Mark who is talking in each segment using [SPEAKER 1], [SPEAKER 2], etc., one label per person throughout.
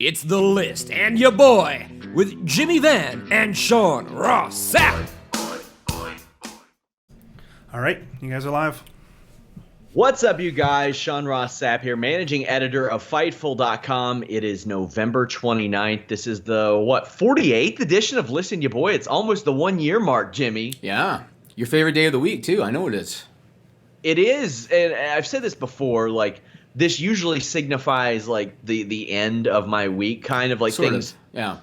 [SPEAKER 1] It's The List and your boy with Jimmy Van and Sean Ross Sapp.
[SPEAKER 2] All right, you guys are live.
[SPEAKER 3] What's up, you guys? Sean Ross Sapp here, managing editor of Fightful.com. It is November 29th. This is the, 48th edition of Listen Ya Boy. It's almost the 1 year mark, Jimmy.
[SPEAKER 4] Yeah. Your favorite day of the week, too. I know it is.
[SPEAKER 3] It is, and I've said this before, this usually signifies, the end of my week, kind of,
[SPEAKER 4] Sort
[SPEAKER 3] things.
[SPEAKER 4] of. Yeah.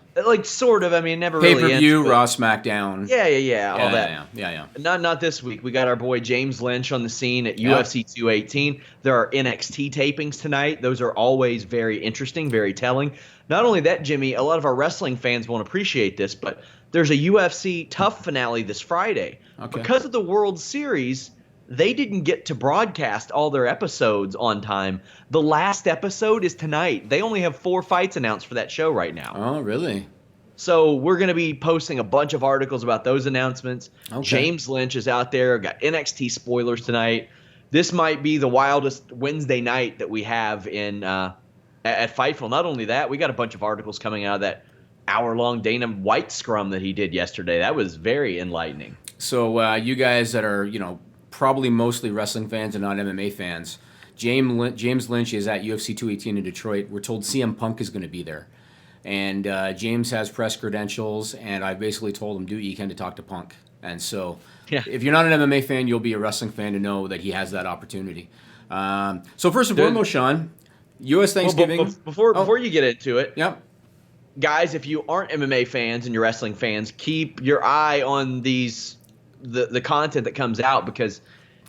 [SPEAKER 3] Sort of. I mean, never really
[SPEAKER 4] Pay-per-view,
[SPEAKER 3] ends,
[SPEAKER 4] Raw, SmackDown.
[SPEAKER 3] Yeah, all that.
[SPEAKER 4] Yeah.
[SPEAKER 3] Not this week. We got our boy James Lynch on the scene at UFC 218. There are NXT tapings tonight. Those are always very interesting, very telling. Not only that, Jimmy, a lot of our wrestling fans won't appreciate this, but there's a UFC Tough finale this Friday.
[SPEAKER 4] Okay.
[SPEAKER 3] Because of the World Series, they didn't get to broadcast all their episodes on time. The last episode is tonight. They only have 4 fights announced for that show right now.
[SPEAKER 4] Oh, really?
[SPEAKER 3] So we're going to be posting a bunch of articles about those announcements.
[SPEAKER 4] Okay.
[SPEAKER 3] James Lynch is out there. Got NXT spoilers tonight. This might be the wildest Wednesday night that we have in at Fightful. Not only that, we got a bunch of articles coming out of that hour-long Dana White scrum that he did yesterday. That was very enlightening.
[SPEAKER 4] So you guys that are, probably mostly wrestling fans and not MMA fans, James Lynch is at UFC 218 in Detroit. We're told CM Punk is going to be there. And James has press credentials, and I basically told him, do what you can to talk to Punk. And so if you're not an MMA fan, you'll be a wrestling fan to know that he has that opportunity. So first and foremost, Sean, U.S. Thanksgiving.
[SPEAKER 3] Well, before you get into it,
[SPEAKER 4] Yep.
[SPEAKER 3] guys, if you aren't MMA fans and you're wrestling fans, keep your eye on the content that comes out, because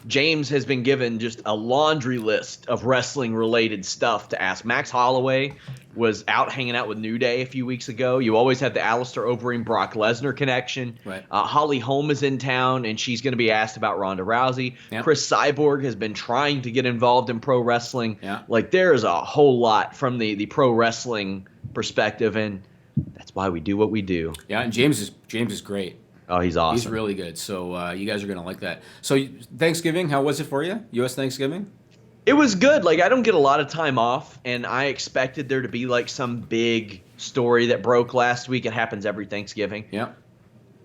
[SPEAKER 3] James has been given just a laundry list of wrestling-related stuff to ask. Max Holloway was out hanging out with New Day a few weeks ago. You always have the Alistair Overeem-Brock Lesnar connection.
[SPEAKER 4] Right.
[SPEAKER 3] Holly Holm is in town, and she's going to be asked about Ronda Rousey.
[SPEAKER 4] Yep.
[SPEAKER 3] Chris Cyborg has been trying to get involved in pro wrestling.
[SPEAKER 4] Yeah.
[SPEAKER 3] There is a whole lot from the pro wrestling perspective, and that's why we do what we do.
[SPEAKER 4] Yeah, and James is great.
[SPEAKER 3] Oh, he's awesome.
[SPEAKER 4] He's really good. So you guys are going to like that. So Thanksgiving, how was it for you? U.S. Thanksgiving?
[SPEAKER 3] It was good. I don't get a lot of time off, and I expected there to be some big story that broke last week. It happens every Thanksgiving.
[SPEAKER 4] Yeah.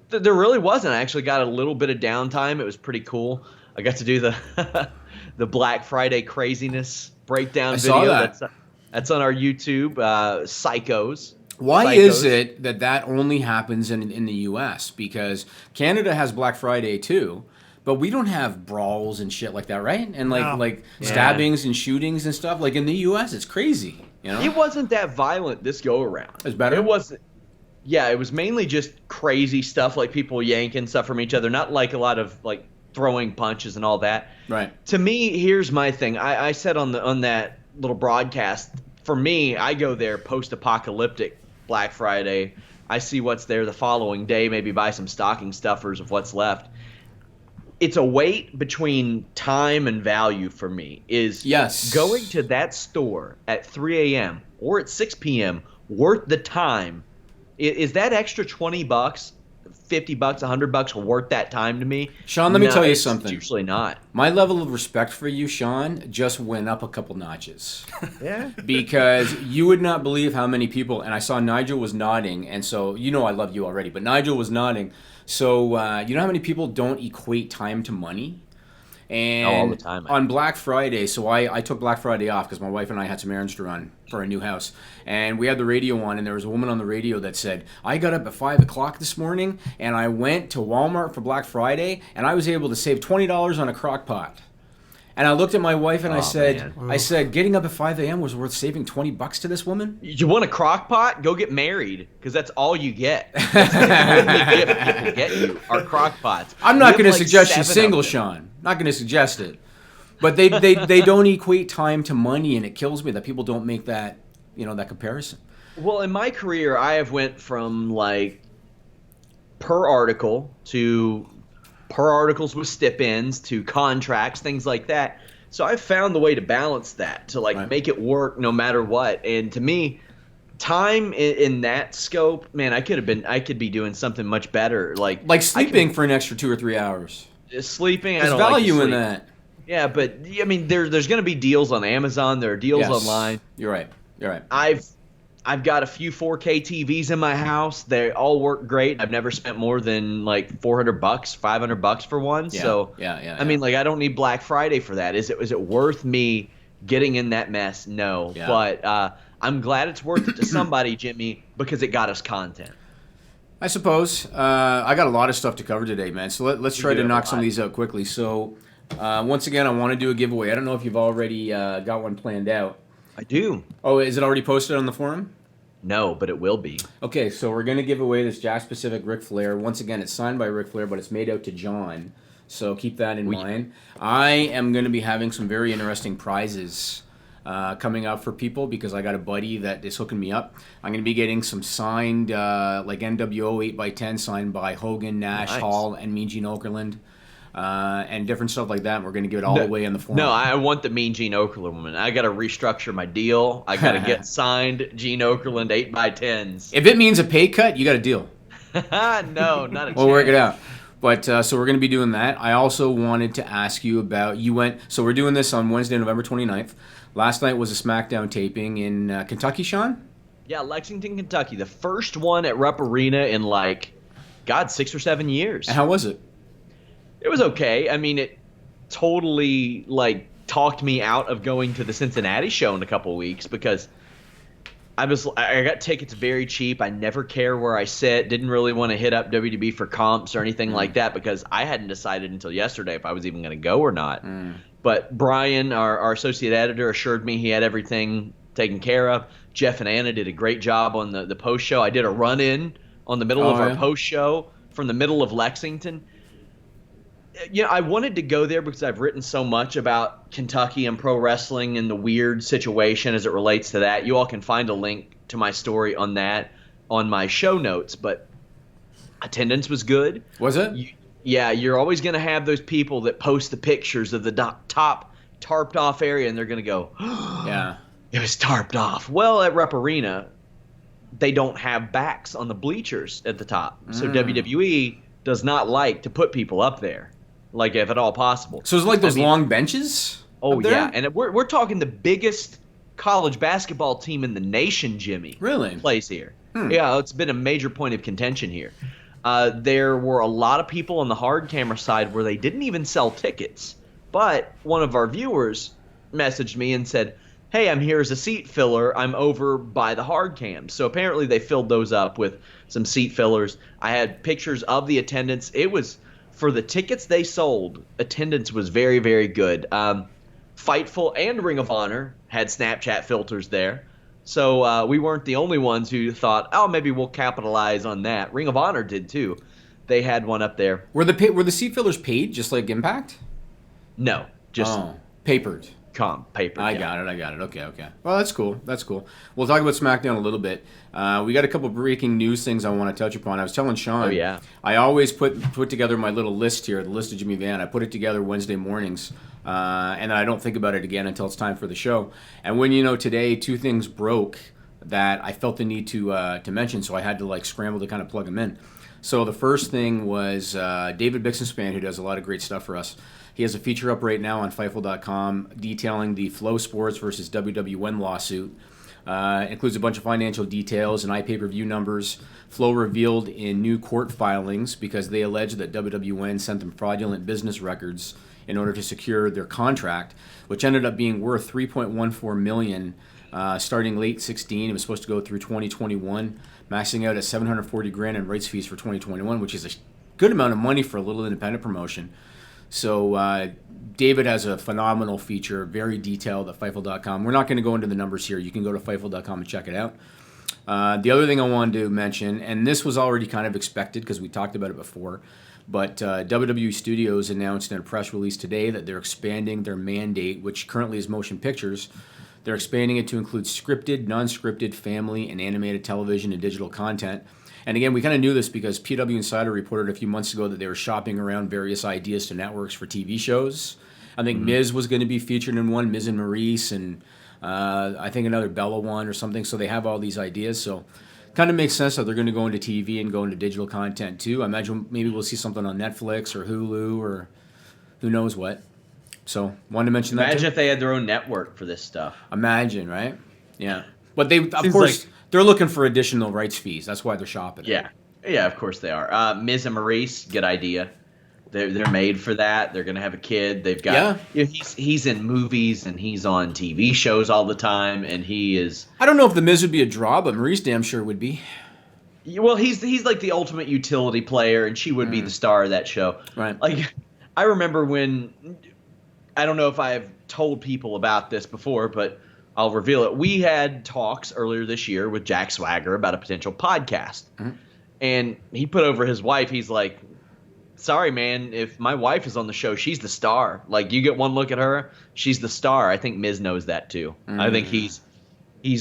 [SPEAKER 3] There really wasn't. I actually got a little bit of downtime. It was pretty cool. I got to do the the Black Friday craziness breakdown video.
[SPEAKER 4] Saw that.
[SPEAKER 3] That's on our YouTube, Psychos.
[SPEAKER 4] Why is it that only happens in the U.S.? Because Canada has Black Friday too, but we don't have brawls and shit like that, right? And stabbings and shootings and stuff. In the U.S., it's crazy.
[SPEAKER 3] It wasn't that violent this go around.
[SPEAKER 4] It's better.
[SPEAKER 3] It wasn't. Yeah, it was mainly just crazy stuff, like people yanking stuff from each other, not a lot of throwing punches and all that.
[SPEAKER 4] Right.
[SPEAKER 3] To me, here's my thing. I said on that little broadcast, for me, I go there post-apocalyptic Black Friday. I see what's there the following day, maybe buy some stocking stuffers of what's left. It's a weight between time and value for me.
[SPEAKER 4] Yes.
[SPEAKER 3] Going to that store at 3 a.m. or at 6 p.m. worth the time? Is that extra $20, $50, $100 worth that time to me?
[SPEAKER 4] Sean, let me tell you something.
[SPEAKER 3] It's usually not.
[SPEAKER 4] My level of respect for you, Sean, just went up a couple notches.
[SPEAKER 3] Yeah.
[SPEAKER 4] Because you would not believe how many people, and I saw Nigel was nodding, and so I love you already, but Nigel was nodding. So you know how many people don't equate time to money? And
[SPEAKER 3] all the time.
[SPEAKER 4] On Black Friday, so I took Black Friday off because my wife and I had some errands to run for a new house. And we had the radio on, and there was a woman on the radio that said, I got up at 5 o'clock this morning, and I went to Walmart for Black Friday, and I was able to save $20 on a crock pot. And I looked at my wife and I said, getting up at 5 a.m. was worth saving $20 to this woman?
[SPEAKER 3] You want a crock pot? Go get married, because that's all you get. That's the only gift people get you are crock pots.
[SPEAKER 4] I'm not going to suggest she's single, Sean. Not going to suggest it. But they don't equate time to money, and it kills me that people don't make that, that comparison.
[SPEAKER 3] Well, in my career, I have went from per article to per articles with stip-ins to contracts, things like that. So I've found the way to balance that, to make it work no matter what. And to me, time in that scope, man, I could be doing something much better.
[SPEAKER 4] Like sleeping for an extra 2 or 3 hours.
[SPEAKER 3] Sleeping,
[SPEAKER 4] There's
[SPEAKER 3] I don't
[SPEAKER 4] value
[SPEAKER 3] like to
[SPEAKER 4] in
[SPEAKER 3] sleep.
[SPEAKER 4] that.
[SPEAKER 3] Yeah, but I mean, there's going to be deals on Amazon. There are deals online.
[SPEAKER 4] You're right.
[SPEAKER 3] I've I've got a few 4K TVs in my house. They all work great. I've never spent more than like $400, $500 for one. I mean, like, I don't need Black Friday for that. Is it worth me getting in that mess? No.
[SPEAKER 4] Yeah.
[SPEAKER 3] But I'm glad it's worth it to somebody, Jimmy, because it got us content.
[SPEAKER 4] I suppose. I got a lot of stuff to cover today, man. So let's try to knock some of these out quickly. So once again, I want to do a giveaway. I don't know if you've already got one planned out.
[SPEAKER 3] I do.
[SPEAKER 4] Oh, is it already posted on the forum?
[SPEAKER 3] No, but it will be.
[SPEAKER 4] Okay, so we're going to give away this Jack Specific Ric Flair. Once again, it's signed by Ric Flair, but it's made out to John. So keep that in mind. I am going to be having some very interesting prizes coming up for people because I got a buddy that is hooking me up. I'm going to be getting some signed, like NWO 8x10 signed by Hogan, Nash, Hall, and Mean Gene Okerlund. And different stuff like that. We're going to give it all away in the forum.
[SPEAKER 3] No, I want the Mean Gene Okerlund woman. I got to restructure my deal. I got to get signed Gene Okerlund 8x10s.
[SPEAKER 4] If it means a pay cut, you got a deal.
[SPEAKER 3] No, not a chance.
[SPEAKER 4] We'll work it out. But so we're going to be doing that. I also wanted to ask you about, so we're doing this on Wednesday, November 29th. Last night was a SmackDown taping in Kentucky, Sean?
[SPEAKER 3] Yeah, Lexington, Kentucky. The first one at Rupp Arena in 6 or 7 years.
[SPEAKER 4] And how was it?
[SPEAKER 3] It was okay. I mean, it totally talked me out of going to the Cincinnati show in a couple of weeks because I got tickets very cheap. I never care where I sit. Didn't really want to hit up WWE for comps or anything like that because I hadn't decided until yesterday if I was even going to go or not. But Brian, our associate editor, assured me he had everything taken care of. Jeff and Anna did a great job on the post show. I did a run-in on the middle of our post show from the middle of Lexington. I wanted to go there because I've written so much about Kentucky and pro wrestling and the weird situation as it relates to that. You all can find a link to my story on that on my show notes, but attendance was good.
[SPEAKER 4] Was it?
[SPEAKER 3] You're always going to have those people that post the pictures of the top tarped off area and they're going to go,
[SPEAKER 4] yeah,
[SPEAKER 3] it was tarped off. Well, at Rupp Arena, they don't have backs on the bleachers at the top. So WWE does not like to put people up there. If at all possible.
[SPEAKER 4] So it's like those long benches?
[SPEAKER 3] Oh, yeah. And we're talking the biggest college basketball team in the nation, Jimmy.
[SPEAKER 4] Really?
[SPEAKER 3] Plays here. Yeah, it's been a major point of contention here. There were a lot of people on the hard camera side where they didn't even sell tickets. But one of our viewers messaged me and said, hey, I'm here as a seat filler. I'm over by the hard cam. So apparently they filled those up with some seat fillers. I had pictures of the attendance. It was... For the tickets they sold, attendance was very, very good. Fightful and Ring of Honor had Snapchat filters there. So we weren't the only ones who thought, oh, maybe we'll capitalize on that. Ring of Honor did too. They had one up there.
[SPEAKER 4] Were the seat fillers paid just like Impact?
[SPEAKER 3] No, just
[SPEAKER 4] papered.
[SPEAKER 3] Paper.
[SPEAKER 4] I got it. Okay. Well, that's cool. We'll talk about SmackDown a little bit. We got a couple breaking news things I want to touch upon. I was telling Sean.
[SPEAKER 3] Oh, yeah.
[SPEAKER 4] I always put together my little list here, the list of Jimmy Van. I put it together Wednesday mornings, and then I don't think about it again until it's time for the show. And when today, two things broke that I felt the need to mention, so I had to scramble to kind of plug them in. So the first thing was David Bixenspan, who does a lot of great stuff for us. He has a feature up right now on Fightful.com detailing the Flow Sports versus WWN lawsuit. It includes a bunch of financial details and iPay-per-view numbers. Flow revealed in new court filings because they allege that WWN sent them fraudulent business records in order to secure their contract, which ended up being worth $3.14 million starting late 16. It was supposed to go through 2021, maxing out at $740,000 in rights fees for 2021, which is a good amount of money for a little independent promotion. So David has a phenomenal feature, very detailed at Fightful.com. We're not going to go into the numbers here. You can go to Fightful.com and check it out. The other thing I wanted to mention, and this was already kind of expected because we talked about it before, but WWE Studios announced in a press release today that they're expanding their mandate, which currently is motion pictures. They're expanding it to include scripted, non-scripted, family, and animated television and digital content. And again, we kind of knew this because PW Insider reported a few months ago that they were shopping around various ideas to networks for TV shows. I think Miz was going to be featured in one, Miz and Maurice, and I think another Bella one or something. So they have all these ideas. So kind of makes sense that they're going to go into TV and go into digital content too. I imagine maybe we'll see something on Netflix or Hulu or who knows what. So wanted to mention that.
[SPEAKER 3] Imagine if they had their own network for this stuff.
[SPEAKER 4] Imagine, right? Yeah. But they, of
[SPEAKER 3] Seems
[SPEAKER 4] course, They're looking for additional rights fees. That's why they're shopping.
[SPEAKER 3] Yeah, yeah, of course they are. Miz and Maurice, good idea. They're made for that. They're gonna have a kid. They've got he's in movies and he's on TV shows all the time, and he is.
[SPEAKER 4] I don't know if the Miz would be a draw, but Maurice damn sure would be.
[SPEAKER 3] Well, he's like the ultimate utility player, and she would be the star of that show.
[SPEAKER 4] Right.
[SPEAKER 3] Like, I remember when, I don't know if I've told people about this before, but I'll reveal it. We had talks earlier this year with Jack Swagger about a potential podcast, and he put over his wife. He's like, sorry, man, if my wife is on the show, she's the star. Like, you get one look at her, she's the star. I think Miz knows that too. I think he's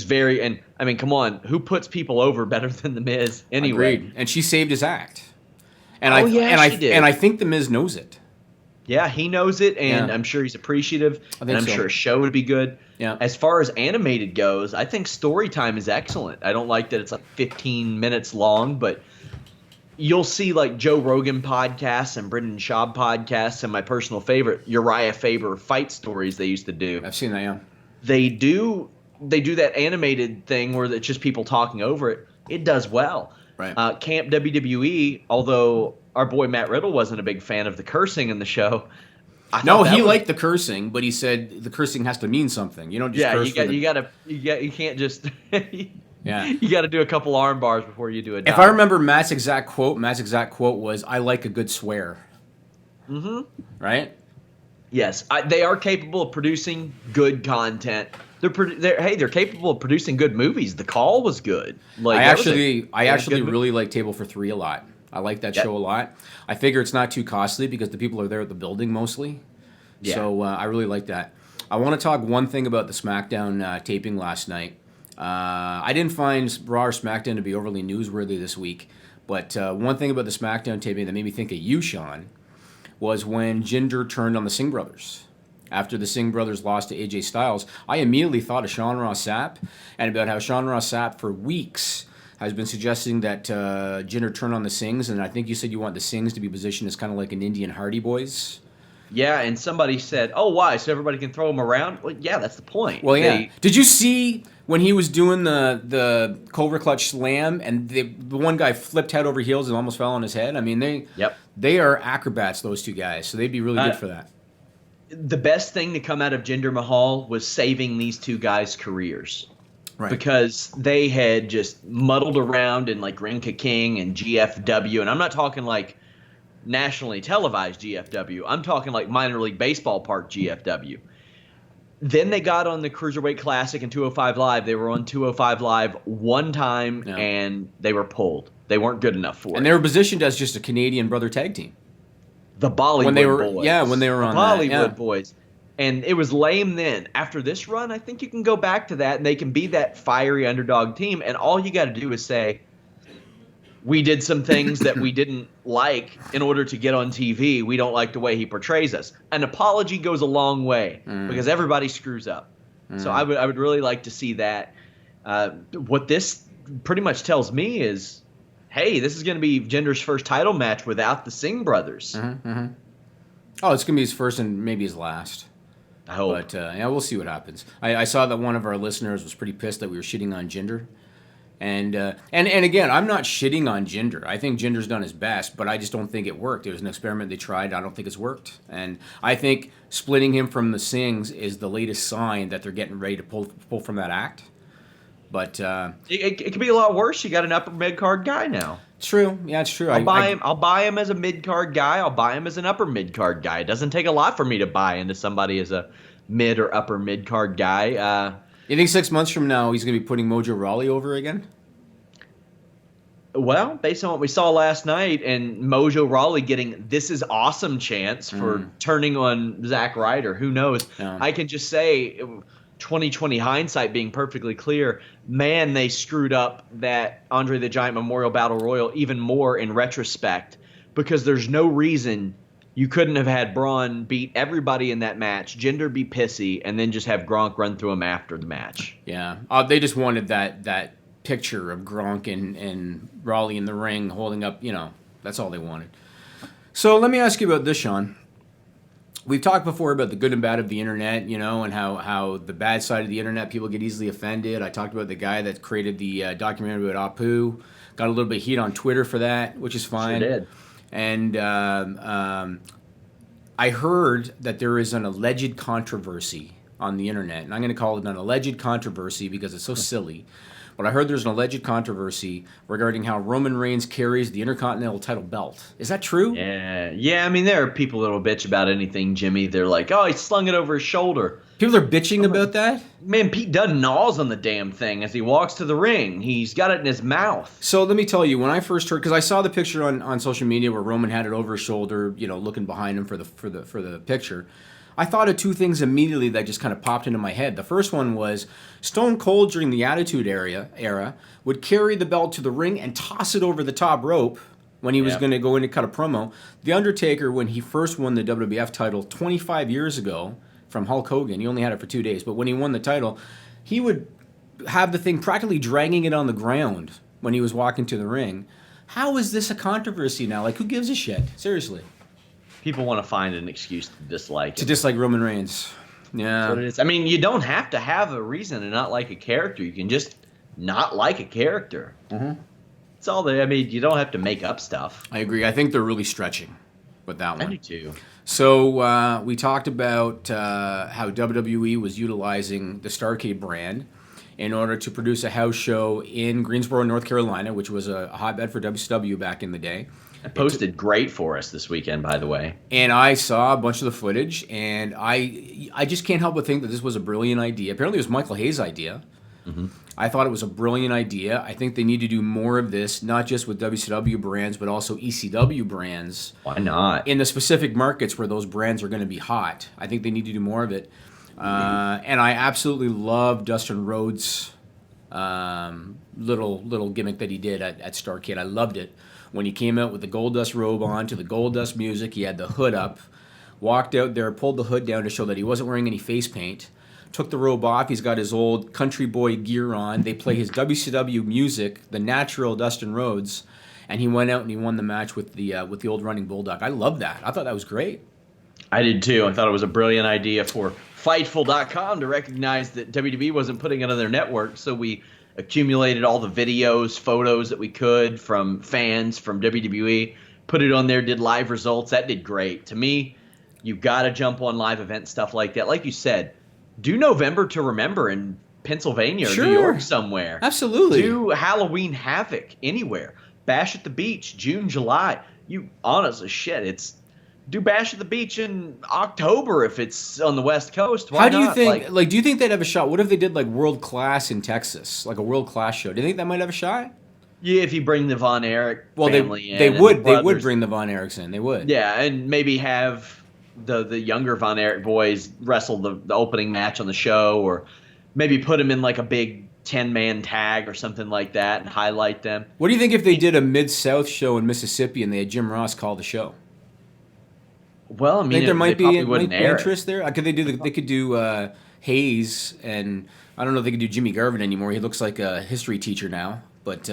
[SPEAKER 3] very, and I mean, come on, who puts people over better than the Miz anyway?
[SPEAKER 4] Agreed. And she saved his act. And
[SPEAKER 3] she did.
[SPEAKER 4] And I think the Miz knows it.
[SPEAKER 3] Yeah, he knows it, and I'm sure he's appreciative, and I'm sure a show would be good.
[SPEAKER 4] Yeah.
[SPEAKER 3] As far as animated goes, I think story time is excellent. I don't like that it's like 15 minutes long, but you'll see like Joe Rogan podcasts and Brendan Schaub podcasts, and my personal favorite, Uriah Faber fight stories they used to do.
[SPEAKER 4] I've seen that, yeah.
[SPEAKER 3] They do that animated thing where it's just people talking over it. It does well.
[SPEAKER 4] Right.
[SPEAKER 3] Camp WWE, although our boy Matt Riddle wasn't a big fan of the cursing in the show.
[SPEAKER 4] No, he liked the cursing, but he said the cursing has to mean something. You don't just curse.
[SPEAKER 3] You can't just
[SPEAKER 4] Yeah.
[SPEAKER 3] You got to do a couple arm bars before you do a dive.
[SPEAKER 4] If I remember Matt's exact quote was, "I like a good swear."
[SPEAKER 3] Mm-hmm.
[SPEAKER 4] Right?
[SPEAKER 3] Yes, they are capable of producing good content. They're capable of producing good movies. The Call was good. Like,
[SPEAKER 4] I actually really like Table for Three a lot. I like that show a lot. I figure it's not too costly because the people are there at the building mostly. Yeah. So I really like that. I want to talk one thing about the SmackDown taping last night. I didn't find Raw or SmackDown to be overly newsworthy this week, but one thing about the SmackDown taping that made me think of you, Sean, was when Jinder turned on the Singh brothers. After the Singh brothers lost to AJ Styles, I immediately thought of Sean Ross Sapp and about how Sean Ross Sapp for weeks has been suggesting that Jinder turn on the Singhs, and I think you said you want the Singhs to be positioned as kind of like an Indian Hardy Boys. Yeah,
[SPEAKER 3] and somebody said, "Oh, why? So everybody can throw them around?" Well, yeah, that's the point.
[SPEAKER 4] Well, yeah. Did you see when he was doing the Cobra Clutch Slam and the one guy flipped head over heels and almost fell on his head? I mean, they are acrobats, those two guys, so they'd be really good for that.
[SPEAKER 3] The best thing to come out of Jinder Mahal was saving these two guys' careers.
[SPEAKER 4] Right.
[SPEAKER 3] Because they had just muddled around in like Rinka King and GFW, and I'm not talking like nationally televised GFW. I'm talking like minor league baseball park GFW. Then they got on the Cruiserweight Classic and 205 Live. They were on 205 Live one time, and they were pulled. They weren't good enough for it.
[SPEAKER 4] And they were positioned as just a Canadian brother tag team.
[SPEAKER 3] The Bollywood Boys.
[SPEAKER 4] Yeah, when they were on
[SPEAKER 3] Bollywood Boys. And it was lame then. After this run, I think you can go back to that, and they can be that fiery underdog team. And all you got to do is say, we did some things that we didn't like in order to get on TV. We don't like the way he portrays us. An apology goes a long way because everybody screws up. So I would really like to see that. What this pretty much tells me is, hey, this is going to be Jinder's first title match without the Singh brothers.
[SPEAKER 4] Oh, it's going to be his first and maybe his last.
[SPEAKER 3] I hope.
[SPEAKER 4] But yeah, we'll see what happens. I saw that one of our listeners was pretty pissed that we were shitting on Jinder. And again, I'm not shitting on Jinder. I think Jinder's done his best, but I just don't think it worked. It was an experiment they tried. I don't think it's worked. And I think splitting him from the Singhs is the latest sign that they're getting ready to pull from that act. But
[SPEAKER 3] it could be a lot worse. You got an upper mid card guy now.
[SPEAKER 4] True. Yeah, it's true.
[SPEAKER 3] I'll buy him as a mid card guy. I'll buy him as an upper mid card guy. It doesn't take a lot for me to buy into somebody as a mid or upper mid card guy.
[SPEAKER 4] You think 6 months from now he's going to be putting Mojo Rawley over again?
[SPEAKER 3] Well, based on what we saw last night and Mojo Rawley getting "this is awesome" chance for turning on Zack Ryder, who knows? I can just say, 2020 hindsight being perfectly clear, man, they screwed up that Andre the Giant Memorial Battle Royal even more in retrospect, because there's no reason you couldn't have had Braun beat everybody in that match, Jinder be pissy, and then just have Gronk run through him after the match.
[SPEAKER 4] Yeah, they just wanted that picture of Gronk and Raleigh in the ring holding up, that's all they wanted. So let me ask you about this, Sean. we've talked before about the good and bad of the internet, and how the bad side of the internet, people get easily offended. I talked about the guy that created the documentary about Apu. Got a little bit of heat on Twitter for that, which is fine.
[SPEAKER 3] Sure did.
[SPEAKER 4] And I heard that there is an alleged controversy on the internet, and I'm going to call it an alleged controversy because it's so silly. But I heard there's an alleged controversy regarding how Roman Reigns carries the Intercontinental title belt. Is that true?
[SPEAKER 3] Yeah. I mean, there are people that'll bitch about anything, Jimmy. They're like, oh, he slung it over his shoulder.
[SPEAKER 4] People are bitching about that?
[SPEAKER 3] Man, Pete Dunne gnaws on the damn thing as he walks to the ring. He's got it in his mouth.
[SPEAKER 4] So let me tell you, when I first heard, because I saw the picture on social media where Roman had it over his shoulder, looking behind him for the picture, I thought of two things immediately that just kind of popped into my head. The first one was Stone Cold during the Attitude Era would carry the belt to the ring and toss it over the top rope when he was going to go in to cut a promo. The Undertaker, when he first won the WWF title 25 years ago from Hulk Hogan, he only had it for 2 days, but when he won the title, he would have the thing practically dragging it on the ground when he was walking to the ring. How is this a controversy now? Like, who gives a shit? Seriously.
[SPEAKER 3] People want to find an excuse to dislike
[SPEAKER 4] To
[SPEAKER 3] it.
[SPEAKER 4] dislike Roman Reigns. Yeah.
[SPEAKER 3] That's what it is. I mean, you don't have to have a reason to not like a character. You can just not like a character.
[SPEAKER 4] Mm-hmm.
[SPEAKER 3] It's all there. I mean, you don't have to make up stuff.
[SPEAKER 4] I agree. I think they're really stretching with that one.
[SPEAKER 3] I do too.
[SPEAKER 4] So we talked about how WWE was utilizing the Starrcade brand in order to produce a house show in Greensboro, North Carolina, which was a hotbed for WCW back in the day.
[SPEAKER 3] It posted great for us this weekend, by the way.
[SPEAKER 4] And I saw a bunch of the footage, and I just can't help but think that this was a brilliant idea. Apparently it was Michael Hayes' idea. Mm-hmm. I thought it was a brilliant idea. I think they need to do more of this, not just with WCW brands, but also ECW brands.
[SPEAKER 3] Why not?
[SPEAKER 4] In the specific markets where those brands are going to be hot. I think they need to do more of it. And I absolutely love Dustin Rhodes' little gimmick that he did at Starrcade. I loved it. When he came out with the Goldust robe on to the Goldust music, he had the hood up, walked out there, pulled the hood down to show that he wasn't wearing any face paint, took the robe off, he's got his old country boy gear on, they play his WCW music, the natural Dustin Rhodes, and he went out and he won the match with the old running Bulldog. I love that. I thought that was great.
[SPEAKER 3] I did too. I thought it was a brilliant idea for Fightful.com to recognize that WWE wasn't putting it on their network, so we accumulated all the videos, photos that we could from fans from WWE, put it on there, did live results. That did great. To me, you've got to jump on live event stuff like that. Like you said, do November to Remember in Pennsylvania or New York somewhere.
[SPEAKER 4] Absolutely.
[SPEAKER 3] Do Halloween Havoc anywhere. Bash at the Beach, June, July. You honest as shit. Do Bash at the Beach in October if it's on the West Coast. Why
[SPEAKER 4] How do you
[SPEAKER 3] not?
[SPEAKER 4] think? Do you think they'd have a shot? What if they did like World Class in Texas, like a World Class show? Do you think that might have a shot?
[SPEAKER 3] Yeah, if you bring the Von Erich family in.
[SPEAKER 4] They would
[SPEAKER 3] brothers.
[SPEAKER 4] bring the Von Erichs in. They would.
[SPEAKER 3] Yeah, and maybe have the younger Von Erich boys wrestle the opening match on the show, or maybe put them in like a big 10-man tag or something like that and highlight them.
[SPEAKER 4] What do you think if they did a Mid-South show in Mississippi and they had Jim Ross call the show?
[SPEAKER 3] Well, I mean,
[SPEAKER 4] I think there might be
[SPEAKER 3] air
[SPEAKER 4] interest there. Could they do? They could do Hayes, and I don't know if they could do Jimmy Garvin anymore. He looks like a history teacher now. But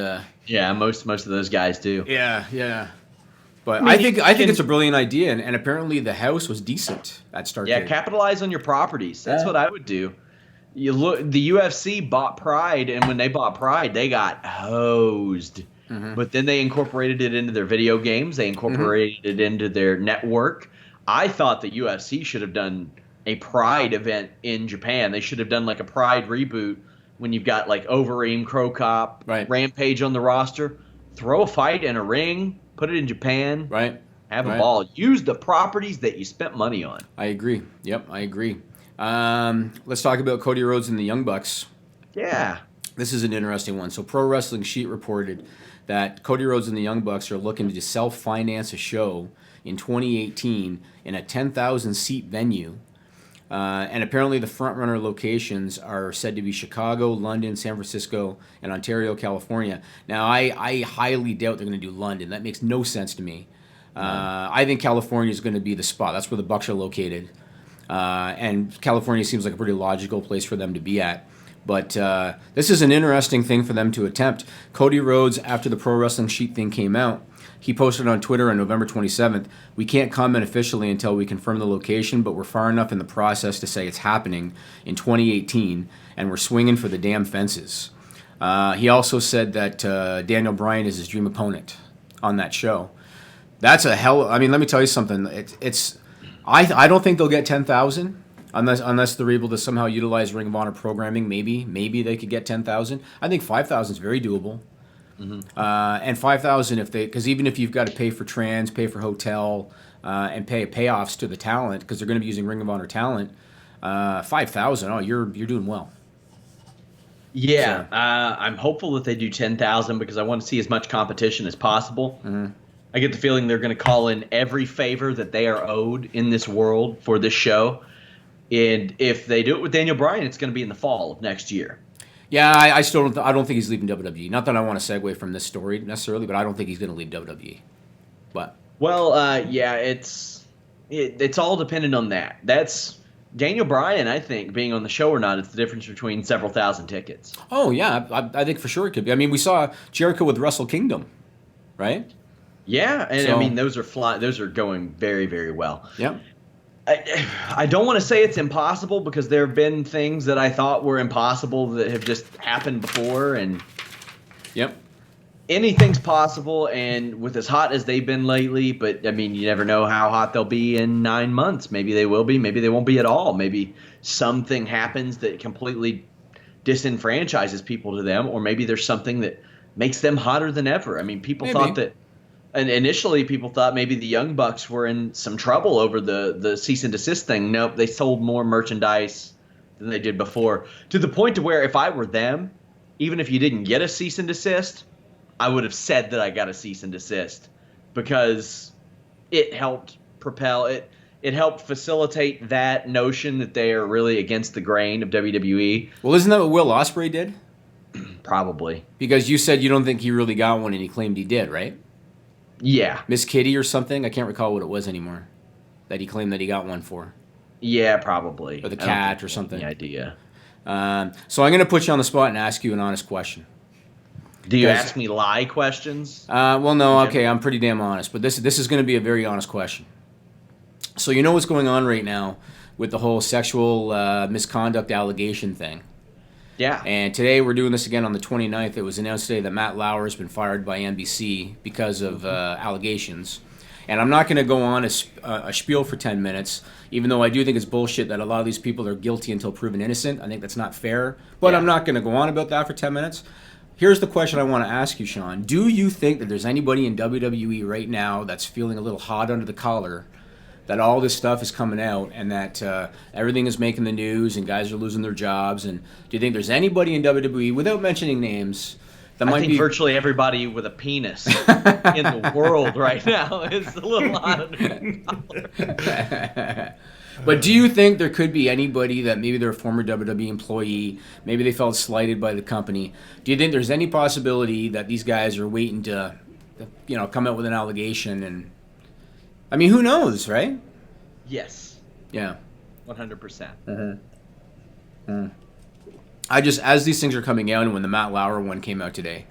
[SPEAKER 3] yeah, most of those guys do.
[SPEAKER 4] Yeah. But I think it's a brilliant idea, and apparently the house was decent at Starrcade.
[SPEAKER 3] Yeah, capitalize on your properties. That's what I would do. You look, the UFC bought Pride, and when they bought Pride, they got hosed. Mm-hmm. But then they incorporated it into their video games. They incorporated it into their network. I thought the UFC should have done a Pride event in Japan. They should have done like a Pride reboot when you've got like Overeem, Crow Cop, Rampage on the roster. Throw a fight in a ring, put it in Japan, have a ball. Use the properties that you spent money on.
[SPEAKER 4] I agree. Yep, I agree. Let's talk about Cody Rhodes and the Young Bucks.
[SPEAKER 3] Yeah.
[SPEAKER 4] This is an interesting one. So Pro Wrestling Sheet reported that Cody Rhodes and the Young Bucks are looking to self-finance a show in 2018 in a 10,000-seat venue. And apparently the front-runner locations are said to be Chicago, London, San Francisco, and Ontario, California. Now, I highly doubt they're going to do London. That makes no sense to me. I think California is going to be the spot. That's where the Bucks are located. And California seems like a pretty logical place for them to be at. But this is an interesting thing for them to attempt. Cody Rhodes, after the Pro Wrestling Sheet thing came out, he posted on Twitter on November 27th, "We can't comment officially until we confirm the location, but we're far enough in the process to say it's happening in 2018, and we're swinging for the damn fences." He also said that Daniel Bryan is his dream opponent on that show. That's a hell. I mean, let me tell you something. I don't think they'll get 10,000 unless they're able to somehow utilize Ring of Honor programming. Maybe they could get 10,000. I think 5,000 is very doable. Mm-hmm. And 5,000 because even if you've got to pay for trans, pay for hotel, and pay payoffs to the talent because they're going to be using Ring of Honor talent, 5,000. Oh, you're doing well.
[SPEAKER 3] Yeah, so. I'm hopeful that they do 10,000 because I want to see as much competition as possible. Mm-hmm. I get the feeling they're going to call in every favor that they are owed in this world for this show. And if they do it with Daniel Bryan, it's going to be in the fall of next year.
[SPEAKER 4] Yeah, I still don't think he's leaving WWE. Not that I want to segue from this story necessarily, but I don't think he's going to leave WWE. But
[SPEAKER 3] yeah, it's all dependent on that. That's Daniel Bryan, I think, being on the show or not, it's the difference between several thousand tickets.
[SPEAKER 4] Oh yeah, I think for sure it could be. I mean, we saw Jericho with Wrestle Kingdom, right?
[SPEAKER 3] Yeah, and I mean those are going very, very well.
[SPEAKER 4] Yeah.
[SPEAKER 3] I don't want to say it's impossible because there have been things that I thought were impossible that have just happened before, and anything's possible. And with as hot as they've been lately, but I mean, you never know how hot they'll be in 9 months. Maybe they will be, maybe they won't be at all. Maybe something happens that completely disenfranchises people to them, or maybe there's something that makes them hotter than ever. I mean, people thought that. And initially, people thought maybe the Young Bucks were in some trouble over the cease and desist thing. Nope, they sold more merchandise than they did before. To the point to where if I were them, even if you didn't get a cease and desist, I would have said that I got a cease and desist because it helped propel it. It helped facilitate that notion that they are really against the grain of WWE.
[SPEAKER 4] Well, isn't that what Will Ospreay did?
[SPEAKER 3] Probably.
[SPEAKER 4] Because you said you don't think he really got one, and he claimed he did, right?
[SPEAKER 3] Yeah.
[SPEAKER 4] Miss Kitty or something? I can't recall what it was anymore that he claimed that he got one for.
[SPEAKER 3] Yeah, probably.
[SPEAKER 4] Or the cat or something.
[SPEAKER 3] Any idea.
[SPEAKER 4] So I'm going to put you on the spot and ask you an honest question.
[SPEAKER 3] Do you ask me lie questions?
[SPEAKER 4] Well, no. Okay, I'm pretty damn honest. But this is going to be a very honest question. So you know what's going on right now with the whole sexual misconduct allegation thing.
[SPEAKER 3] Yeah.
[SPEAKER 4] And today we're doing this again on the 29th. It was announced today that Matt Lauer has been fired by NBC because of allegations. And I'm not going to go on a spiel for 10 minutes, even though I do think it's bullshit that a lot of these people are guilty until proven innocent. I think that's not fair. But I'm not going to go on about that for 10 minutes. Here's the question I want to ask you, Sean. Do you think that there's anybody in WWE right now that's feeling a little hot under the collar, that all this stuff is coming out and that everything is making the news and guys are losing their jobs? And do you think there's anybody in WWE, without mentioning names, that might be...
[SPEAKER 3] virtually everybody with a penis in the world right now is a little hot under the collar.
[SPEAKER 4] But do you think there could be anybody that maybe they're a former WWE employee, maybe they felt slighted by the company? Do you think there's any possibility that these guys are waiting to, come out with an allegation? And I mean, who knows, right?
[SPEAKER 3] Yes.
[SPEAKER 4] Yeah.
[SPEAKER 3] 100%.
[SPEAKER 4] Mm-hmm. I just, as these things are coming out, and when the Matt Lauer one came out today,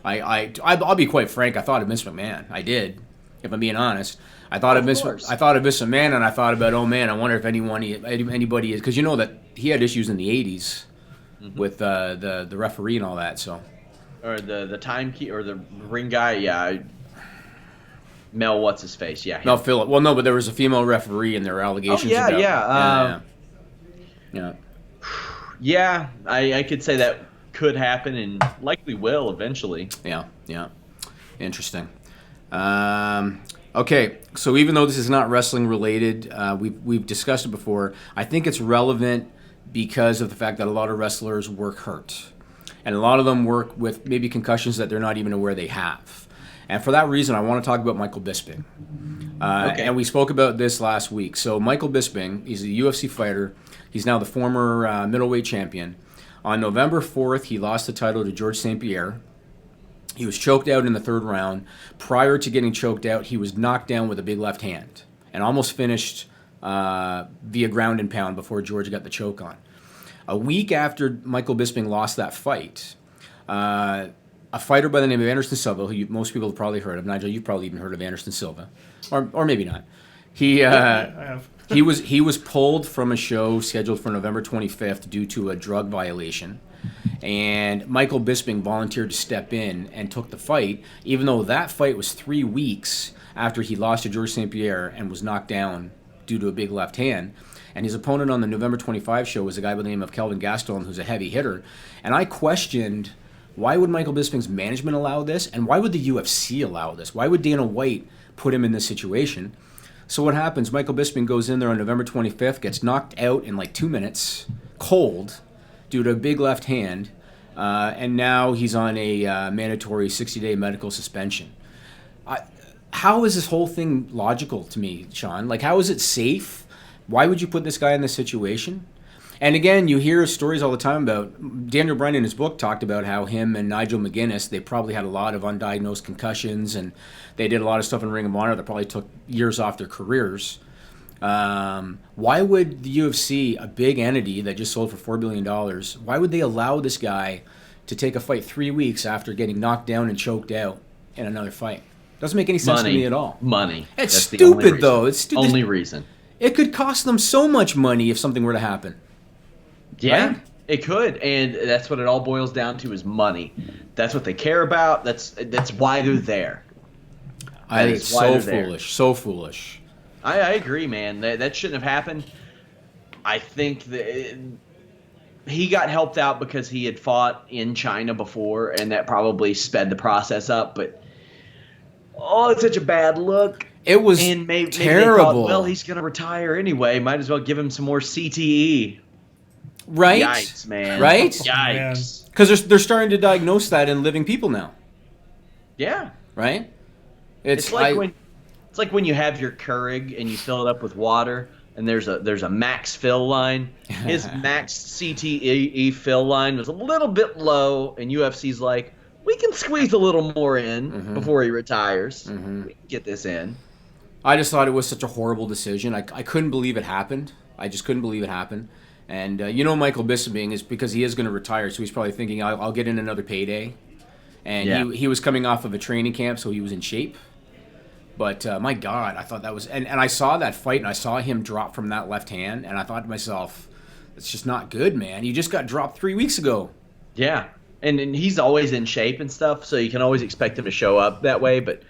[SPEAKER 4] I'll be quite frank. I thought of Vince McMahon. I did, if I'm being honest. I thought of Vince McMahon, and I thought about, oh man, I wonder if anybody is, because you know that he had issues in the '80s with the referee and all that. So,
[SPEAKER 3] or the timekeeper or the ring guy, yeah. Mel, what's his face? Yeah.
[SPEAKER 4] Mel Phillip. Well, no, but there was a female referee, and there were allegations.
[SPEAKER 3] Oh, yeah.
[SPEAKER 4] Yeah.
[SPEAKER 3] I could say that could happen and likely will eventually.
[SPEAKER 4] Yeah. Interesting. Okay, so even though this is not wrestling related, we've discussed it before. I think it's relevant because of the fact that a lot of wrestlers work hurt, and a lot of them work with maybe concussions that they're not even aware they have. And for that reason, I want to talk about Michael Bisping. And we spoke about this last week. So Michael Bisping, he's a UFC fighter. He's now the former middleweight champion. On November 4th, he lost the title to George St. Pierre. He was choked out in the third round. Prior to getting choked out, he was knocked down with a big left hand and almost finished via ground and pound before George got the choke on. A week after Michael Bisping lost that fight, a fighter by the name of Anderson Silva, who most people have probably heard of. Nigel, you've probably even heard of Anderson Silva, or maybe not. He
[SPEAKER 2] I have.
[SPEAKER 4] he was pulled from a show scheduled for November 25th due to a drug violation, and Michael Bisping volunteered to step in and took the fight, even though that fight was 3 weeks after he lost to Georges St. Pierre and was knocked down due to a big left hand. And his opponent on the November 25 show was a guy by the name of Kelvin Gaston, who's a heavy hitter. And I questioned, why would Michael Bisping's management allow this? And why would the UFC allow this? Why would Dana White put him in this situation? So what happens? Michael Bisping goes in there on November 25th, gets knocked out in like 2 minutes, cold, due to a big left hand. And now he's on a mandatory 60-day medical suspension. How is this whole thing logical to me, Sean? Like, how is it safe? Why would you put this guy in this situation? And again, you hear stories all the time about, Daniel Bryan in his book talked about how him and Nigel McGuinness, they probably had a lot of undiagnosed concussions, and they did a lot of stuff in Ring of Honor that probably took years off their careers. Why would the UFC, a big entity that just sold for $4 billion, why would they allow this guy to take a fight 3 weeks after getting knocked down and choked out in another fight? Doesn't make any sense to me at all.
[SPEAKER 3] Money.
[SPEAKER 4] It's
[SPEAKER 3] That's the only
[SPEAKER 4] stupid,
[SPEAKER 3] reason.
[SPEAKER 4] though. It's stupid.
[SPEAKER 3] Only reason.
[SPEAKER 4] It could cost them so much money if something were to happen.
[SPEAKER 3] Yeah,
[SPEAKER 4] Right?
[SPEAKER 3] it could, and that's what it all boils down to is money. That's what they care about. That's why they're there.
[SPEAKER 4] I think
[SPEAKER 3] is
[SPEAKER 4] it's
[SPEAKER 3] why
[SPEAKER 4] so
[SPEAKER 3] they're there.
[SPEAKER 4] foolish. So foolish.
[SPEAKER 3] I agree, man. That shouldn't have happened. I think that he got helped out because he had fought in China before, and that probably sped the process up. But it's such a bad look.
[SPEAKER 4] It was
[SPEAKER 3] And maybe
[SPEAKER 4] terrible.
[SPEAKER 3] they thought, well, he's going to retire anyway. Might as well give him some more CTE.
[SPEAKER 4] Right?
[SPEAKER 3] Yikes, man.
[SPEAKER 4] Right?
[SPEAKER 3] Yikes.
[SPEAKER 4] Because they're starting to diagnose that in living people now.
[SPEAKER 3] Yeah.
[SPEAKER 4] Right?
[SPEAKER 3] It's like when you have your Keurig and you fill it up with water, and there's a max fill line. His max CTE fill line was a little bit low, and UFC's like, we can squeeze a little more in before he retires. We can get this in.
[SPEAKER 4] I just thought it was such a horrible decision. I couldn't believe it happened. I just couldn't believe it happened. And Michael Bisping is, because he is going to retire, so he's probably thinking, I'll get in another payday. And he was coming off of a training camp, so he was in shape. But my God, I thought that was... And I saw that fight, and I saw him drop from that left hand, and I thought to myself, it's just not good, man. You just got dropped 3 weeks ago.
[SPEAKER 3] Yeah. And he's always in shape and stuff, so you can always expect him to show up that way. But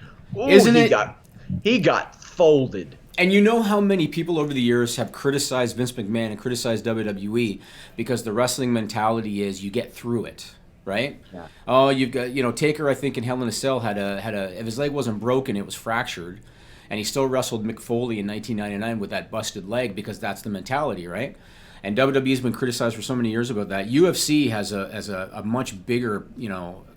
[SPEAKER 3] he got folded.
[SPEAKER 4] And you know how many people over the years have criticized Vince McMahon and criticized WWE because the wrestling mentality is you get through it, right?
[SPEAKER 3] Yeah.
[SPEAKER 4] Oh, you've got Taker. I think in Hell in a Cell had a if his leg wasn't broken, it was fractured, and he still wrestled Mick Foley in 1999 with that busted leg because that's the mentality, right? And WWE has been criticized for so many years about that. UFC has a much bigger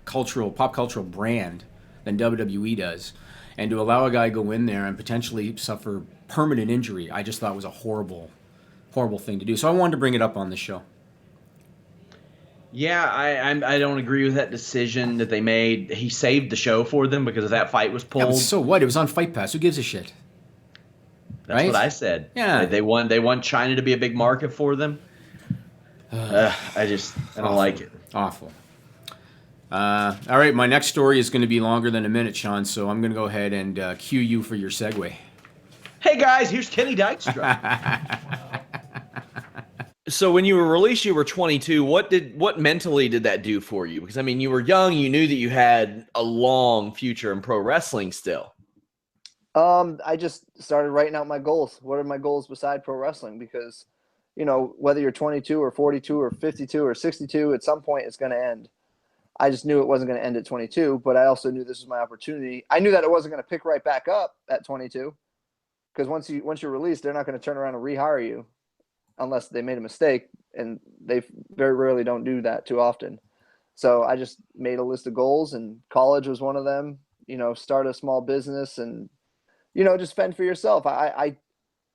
[SPEAKER 4] pop cultural brand than WWE does. And to allow a guy to go in there and potentially suffer permanent injury, I just thought was a horrible, horrible thing to do. So I wanted to bring it up on this show.
[SPEAKER 3] Yeah, I don't agree with that decision that they made. He saved the show for them because that fight was
[SPEAKER 4] Yeah,
[SPEAKER 3] pulled.
[SPEAKER 4] but so what? It was on Fight Pass. Who gives a shit?
[SPEAKER 3] That's
[SPEAKER 4] right?
[SPEAKER 3] what I said.
[SPEAKER 4] Yeah.
[SPEAKER 3] They want China to be a big market for them. I don't like it.
[SPEAKER 4] Awful. All right, my next story is going to be longer than a minute, Sean, so I'm going to go ahead and cue you for your segue.
[SPEAKER 3] Hey guys, here's Kenny Dykstra. So when you were released, you were 22. What mentally did that do for you? Because I mean, you were young. You knew that you had a long future in pro wrestling still.
[SPEAKER 5] I just started writing out my goals. What are my goals beside pro wrestling? Because, whether you're 22 or 42 or 52 or 62, at some point it's going to end. I just knew it wasn't going to end at 22, but I also knew this was my opportunity. I knew that it wasn't going to pick right back up at 22, because once you're released, they're not going to turn around and rehire you unless they made a mistake, and they very rarely don't do that too often. So I just made a list of goals, and college was one of them. Start a small business and just fend for yourself.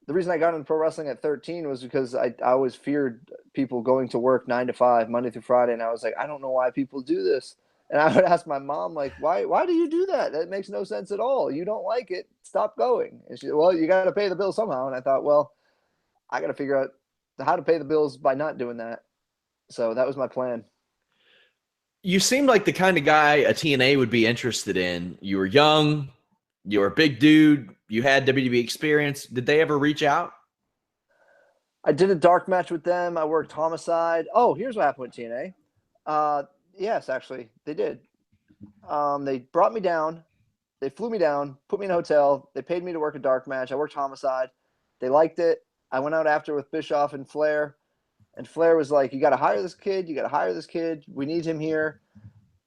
[SPEAKER 5] The reason I got into pro wrestling at 13 was because I always feared people going to work 9 to 5, Monday through Friday. And I was like, I don't know why people do this. And I would ask my mom, like, why do you do that? That makes no sense at all. You don't like it. Stop going. And she said, well, you got to pay the bill somehow. And I thought, well, I got to figure out how to pay the bills by not doing that. So that was my plan.
[SPEAKER 3] You seemed like the kind of guy a TNA would be interested in. You were young, you were a big dude, you had WWE experience. Did they ever reach out?
[SPEAKER 5] I did a dark match with them. I worked Homicide. Oh, here's what happened with TNA. Yes, actually, they did. They brought me down. They flew me down, put me in a hotel. They paid me to work a dark match. I worked Homicide. They liked it. I went out after with Bischoff and Flair. And Flair was like, you got to hire this kid. You got to hire this kid. We need him here.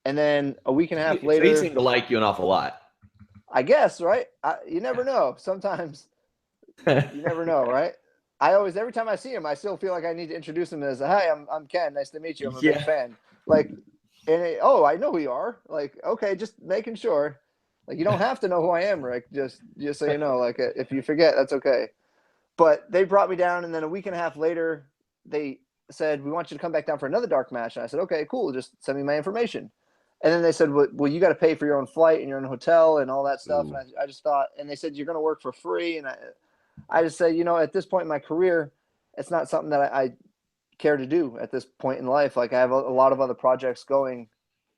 [SPEAKER 5] And then a week and a half later.
[SPEAKER 3] He seemed to like you an awful lot.
[SPEAKER 5] I guess, right? You never know. Sometimes you never know, right? Every time I see him, I still feel like I need to introduce him as, hi, I'm Ken. Nice to meet you. I'm a big fan. Like, I know who you are. Like, okay, just making sure. Like, you don't have to know who I am, Rick. Just so you know, like, if you forget, that's okay. But they brought me down, and then a week and a half later, they said, we want you to come back down for another dark match. And I said, okay, cool. Just send me my information. And then they said, well, you got to pay for your own flight and your own hotel and all that stuff. Ooh. And I just thought, and they said, you're going to work for free. And I just said, at this point in my career, it's not something that I care to do at this point in life. Like, I have a lot of other projects going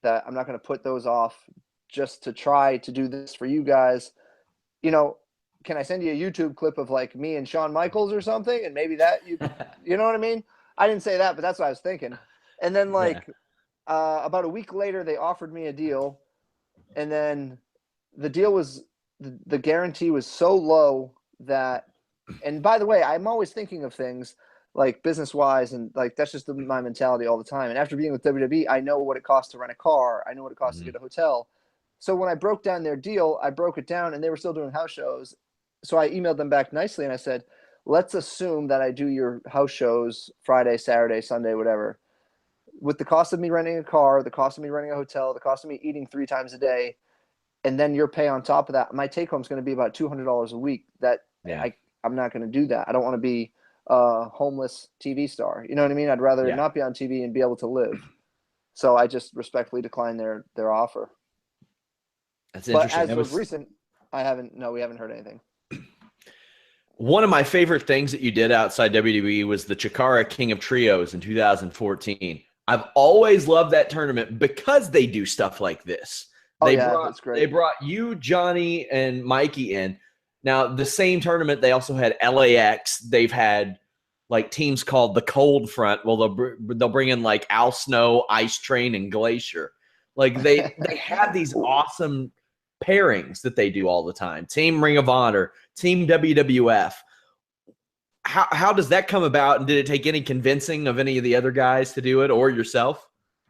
[SPEAKER 5] that I'm not going to put those off just to try to do this for you guys. Can I send you a YouTube clip of like me and Shawn Michaels or something? And maybe that you know what I mean? I didn't say that, but that's what I was thinking. And then about a week later, they offered me a deal. And then the deal was, the guarantee was so low that, and by the way, I'm always thinking of things like business wise. And like, that's just my mentality all the time. And after being with WWE, I know what it costs to rent a car. I know what it costs to get a hotel. So when I broke down their deal, I broke it down and they were still doing house shows. So I emailed them back nicely and I said, let's assume that I do your house shows Friday, Saturday, Sunday, whatever. With the cost of me renting a car, the cost of me renting a hotel, the cost of me eating 3 times a day, and then your pay on top of that, my take home is going to be about $200 a week. I'm not going to do that. I don't want to be a homeless TV star. You know what I mean? I'd rather not be on TV and be able to live. So I just respectfully declined their offer.
[SPEAKER 3] That's interesting.
[SPEAKER 5] But as of recent, we haven't heard anything.
[SPEAKER 3] One of my favorite things that you did outside WWE was the Chikara King of Trios in 2014. I've always loved that tournament because they do stuff like this. That's great. They brought you, Johnny, and Mikey in. Now, the same tournament, they also had LAX. They've had like teams called the Cold Front. Well, they'll bring in like Al Snow, Ice Train, and Glacier. Like they have these awesome pairings that they do all the time. Team Ring of Honor, Team WWF. How does that come about? And did it take any convincing of any of the other guys to do it or yourself?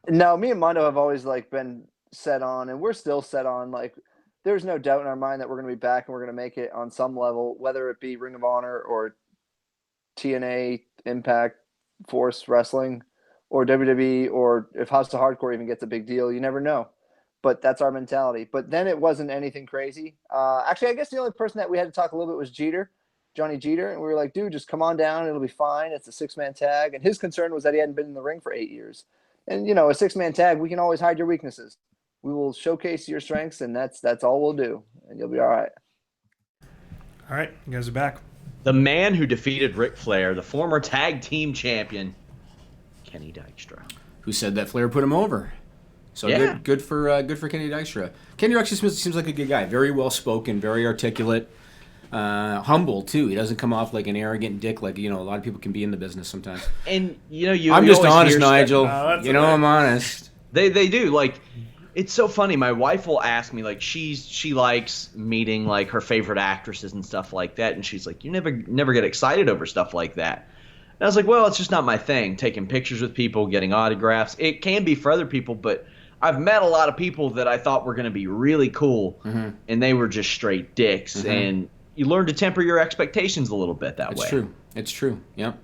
[SPEAKER 5] No, me and Mondo have always like been set on, and we're still set on. Like, there's no doubt in our mind that we're going to be back and we're going to make it on some level, whether it be Ring of Honor or TNA, Impact, Force Wrestling, or WWE, or if House of Hardcore even gets a big deal. You never know. But that's our mentality. But then it wasn't anything crazy. Actually, I guess the only person that we had to talk a little bit was Johnny Jeter. And we were like, dude, just come on down. It'll be fine. It's a 6-man tag. And his concern was that he hadn't been in the ring for 8 years. And, a 6-man tag, we can always hide your weaknesses. We will showcase your strengths, and that's all we'll do. And you'll be all right.
[SPEAKER 2] All right, you guys are back.
[SPEAKER 3] The man who defeated Ric Flair, the former tag team champion, Dykstra.
[SPEAKER 4] Who said that Flair put him over. So good for Kenny Dykstra. Kenny actually seems like a good guy. Very well spoken, very articulate, humble too. He doesn't come off like an arrogant dick like a lot of people can be in the business sometimes.
[SPEAKER 3] And
[SPEAKER 4] I'm just honest, Nigel. I'm honest.
[SPEAKER 3] They do. Like, it's so funny. My wife will ask me, like, she likes meeting like her favorite actresses and stuff like that, and she's like, you never get excited over stuff like that. And I was like, well, it's just not my thing. Taking pictures with people, getting autographs. It can be for other people, but I've met a lot of people that I thought were going to be really cool, and they were just straight dicks. And you learn to temper your expectations a little bit that way.
[SPEAKER 4] It's true. Yep.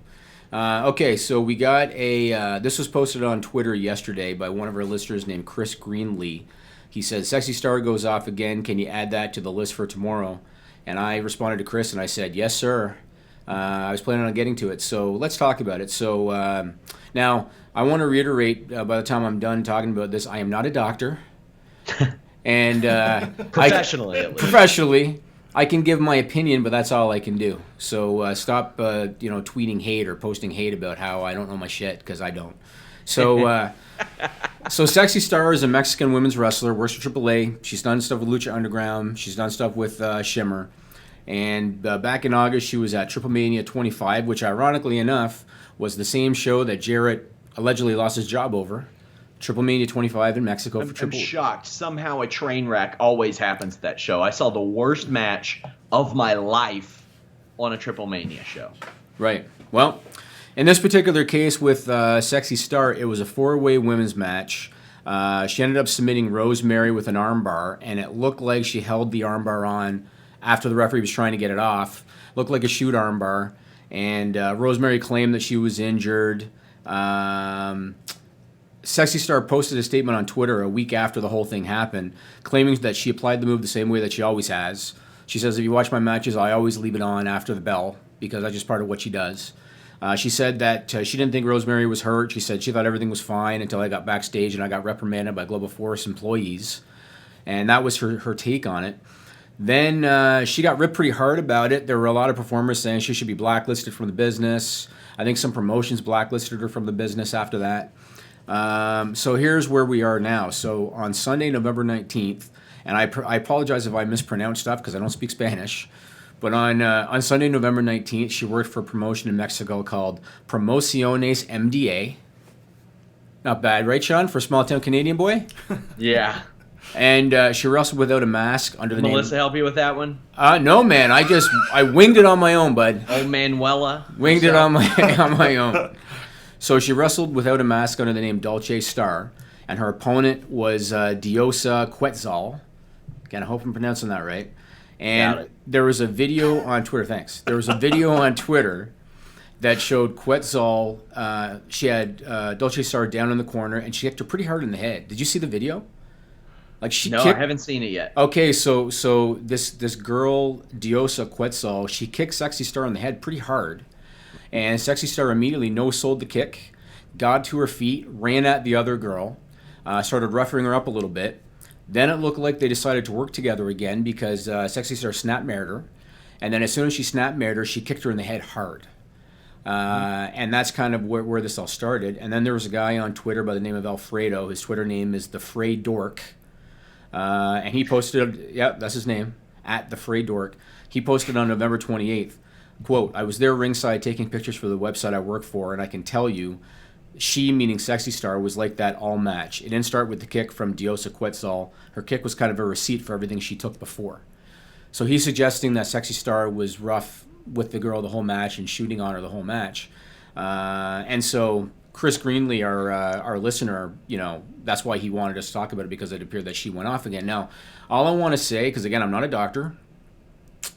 [SPEAKER 4] Okay, so we got this was posted on Twitter yesterday by one of our listeners named Chris Greenlee. He says, Sexy Star goes off again. Can you add that to the list for tomorrow? And I responded to Chris, and I said, yes, sir. I was planning on getting to it, so let's talk about it. So now, I want to reiterate, by the time I'm done talking about this, I am not a doctor. And professionally, I can give my opinion, but that's all I can do. So stop, tweeting hate or posting hate about how I don't know my shit, because I don't. So, so Sexy Star is a Mexican women's wrestler, works for AAA. She's done stuff with Lucha Underground. She's done stuff with Shimmer. And back in August, she was at Triple Mania 25, which ironically enough was the same show that Jarrett allegedly lost his job over. Triple Mania 25 in Mexico for Triple.
[SPEAKER 3] I'm shocked. Somehow a train wreck always happens at that show. I saw the worst match of my life on a Triple Mania show.
[SPEAKER 4] Right. Well, in this particular case with Sexy Star, it was a 4-way women's match. She ended up submitting Rosemary with an armbar, and it looked like she held the armbar on after the referee was trying to get it off. Looked like a shoot armbar. And Rosemary claimed that she was injured. Sexy Star posted a statement on Twitter a week after the whole thing happened, claiming that she applied the move the same way that she always has. She says, if you watch my matches, I always leave it on after the bell because that's just part of what she does. She said that she didn't think Rosemary was hurt. She said she thought everything was fine until I got backstage and I got reprimanded by Global Force employees. And that was her take on it. Then she got ripped pretty hard about it. There were a lot of performers saying she should be blacklisted from the business. I think some promotions blacklisted her from the business after that. So here's where we are now. So on Sunday, November 19th, and I apologize if I mispronounce stuff because I don't speak Spanish, but on Sunday, November 19th, she worked for a promotion in Mexico called Promociones MDA. Not bad, right, Sean, for a small-town Canadian boy?
[SPEAKER 3] Yeah.
[SPEAKER 4] And she wrestled without a mask under the name...
[SPEAKER 3] Melissa help you with that one?
[SPEAKER 4] No, man. I winged it on my own, bud.
[SPEAKER 3] Oh, Manuela.
[SPEAKER 4] Winged it on my own. So she wrestled without a mask under the name Dulce Star, and her opponent was Diosa Quetzal. Again, I hope I'm pronouncing that right. And there was a video on Twitter. Thanks. There was a video on Twitter that showed Quetzal. She had Dulce Star down in the corner, and she kicked her pretty hard in the head. Did you see the video? Like
[SPEAKER 3] No, I haven't seen it yet.
[SPEAKER 4] Okay, so this girl Diosa Quetzal, she kicked Sexy Star on the head pretty hard. And Sexy Star immediately no-sold the kick, got to her feet, ran at the other girl, started roughing her up a little bit. Then it looked like they decided to work together again because Sexy Star snap-mared her. And then as soon as she snap-mared her, she kicked her in the head hard. And that's kind of where this all started. And then there was a guy on Twitter by the name of Alfredo. His Twitter name is The Fray Dork. And he posted, that's his name, at The Fray Dork. He posted on November 28th, quote, I was there ringside taking pictures for the website I work for, and I can tell you, she, meaning Sexy Star, was like that all match. It didn't start with the kick from Diosa Quetzal. Her kick was kind of a receipt for everything she took before. So he's suggesting that Sexy Star was rough with the girl the whole match and shooting on her the whole match. And so Chris Greenlee, our listener, that's why he wanted us to talk about it, because it appeared that she went off again. Now, all I want to say, because again, I'm not a doctor,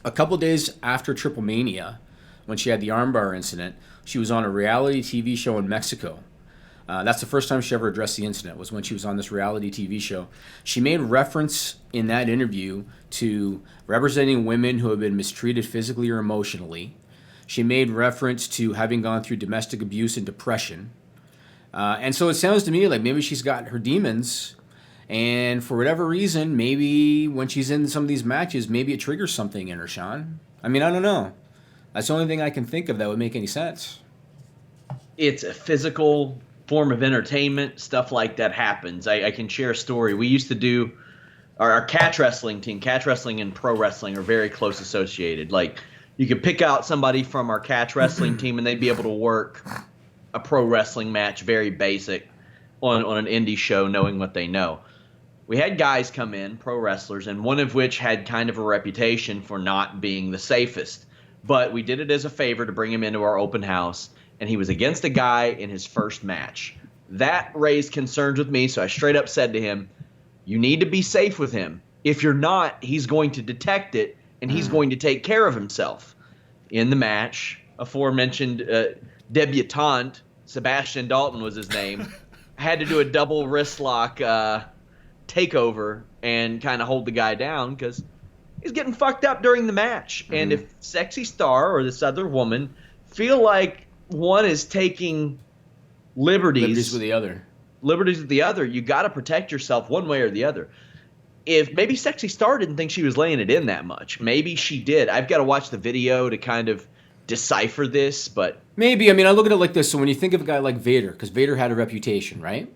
[SPEAKER 4] a couple days after Triple Mania, when she had the armbar incident, she was on a reality TV show in Mexico. That's the first time she ever addressed the incident, was when she was on this reality TV show. She made reference in that interview to representing women who have been mistreated physically or emotionally. She made reference to having gone through domestic abuse and depression. And so it sounds to me like maybe she's got her demons, and for whatever reason, maybe when she's in some of these matches, maybe it triggers something in her, Sean. I mean, I don't know. That's the only thing I can think of that would make any sense.
[SPEAKER 3] It's a physical form of entertainment. Stuff like that happens. I can share a story. We used to do our catch wrestling team. Catch wrestling and pro wrestling are very close associated. Like, you could pick out somebody from our catch wrestling team and they'd be able to work a pro wrestling match, very basic, on an indie show, knowing what they know. We had guys come in, pro wrestlers, and one of which had kind of a reputation for not being the safest. But we did it as a favor to bring him into our open house, and he was against a guy in his first match. That raised concerns with me, so I straight up said to him, you need to be safe with him. If you're not, he's going to detect it, and he's going to take care of himself. In the match, aforementioned debutante, Sebastian Dalton was his name, had to do a double wrist lock takeover and kind of hold the guy down because he's getting fucked up during the match. Mm-hmm. And if Sexy Star or this other woman feel like one is taking liberties
[SPEAKER 4] with the other,
[SPEAKER 3] you got to protect yourself one way or the other. If maybe Sexy Star didn't think she was laying it in that much, maybe she did. I've got to watch the video to kind of decipher this, but
[SPEAKER 4] maybe. I mean, I look at it like this. So when you think of a guy like Vader, because Vader had a reputation, right?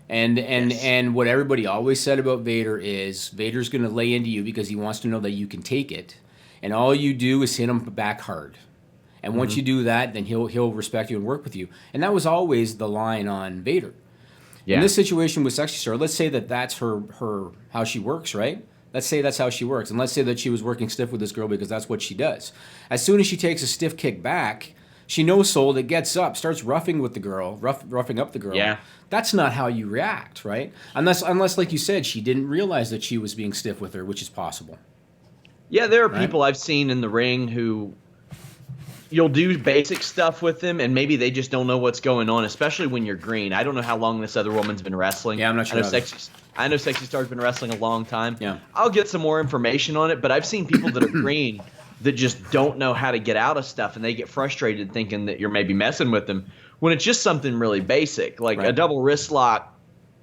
[SPEAKER 4] And what everybody always said about Vader is Vader's going to lay into you because he wants to know that you can take it, and all you do is hit him back hard. And once you do that, then he'll respect you and work with you. And that was always the line on Vader. Yeah. In this situation with Sexy Star, let's say that that's her how she works, right? Let's say that's how she works, and let's say that she was working stiff with this girl because that's what she does. As soon as she takes a stiff kick back, she knows soul that gets up, starts roughing with the girl, roughing up the girl.
[SPEAKER 3] Yeah.
[SPEAKER 4] That's not how you react, right? Unless, like you said, she didn't realize that she was being stiff with her, which is possible.
[SPEAKER 3] Yeah, there are people I've seen in the ring who you'll do basic stuff with them, and maybe they just don't know what's going on, especially when you're green. I don't know how long this other woman's been wrestling.
[SPEAKER 4] Yeah, I'm not sure.
[SPEAKER 3] I know Sexy Star's been wrestling a long time.
[SPEAKER 4] Yeah.
[SPEAKER 3] I'll get some more information on it, but I've seen people that are green that just don't know how to get out of stuff, and they get frustrated thinking that you're maybe messing with them when it's just something really basic, like a double wrist lock.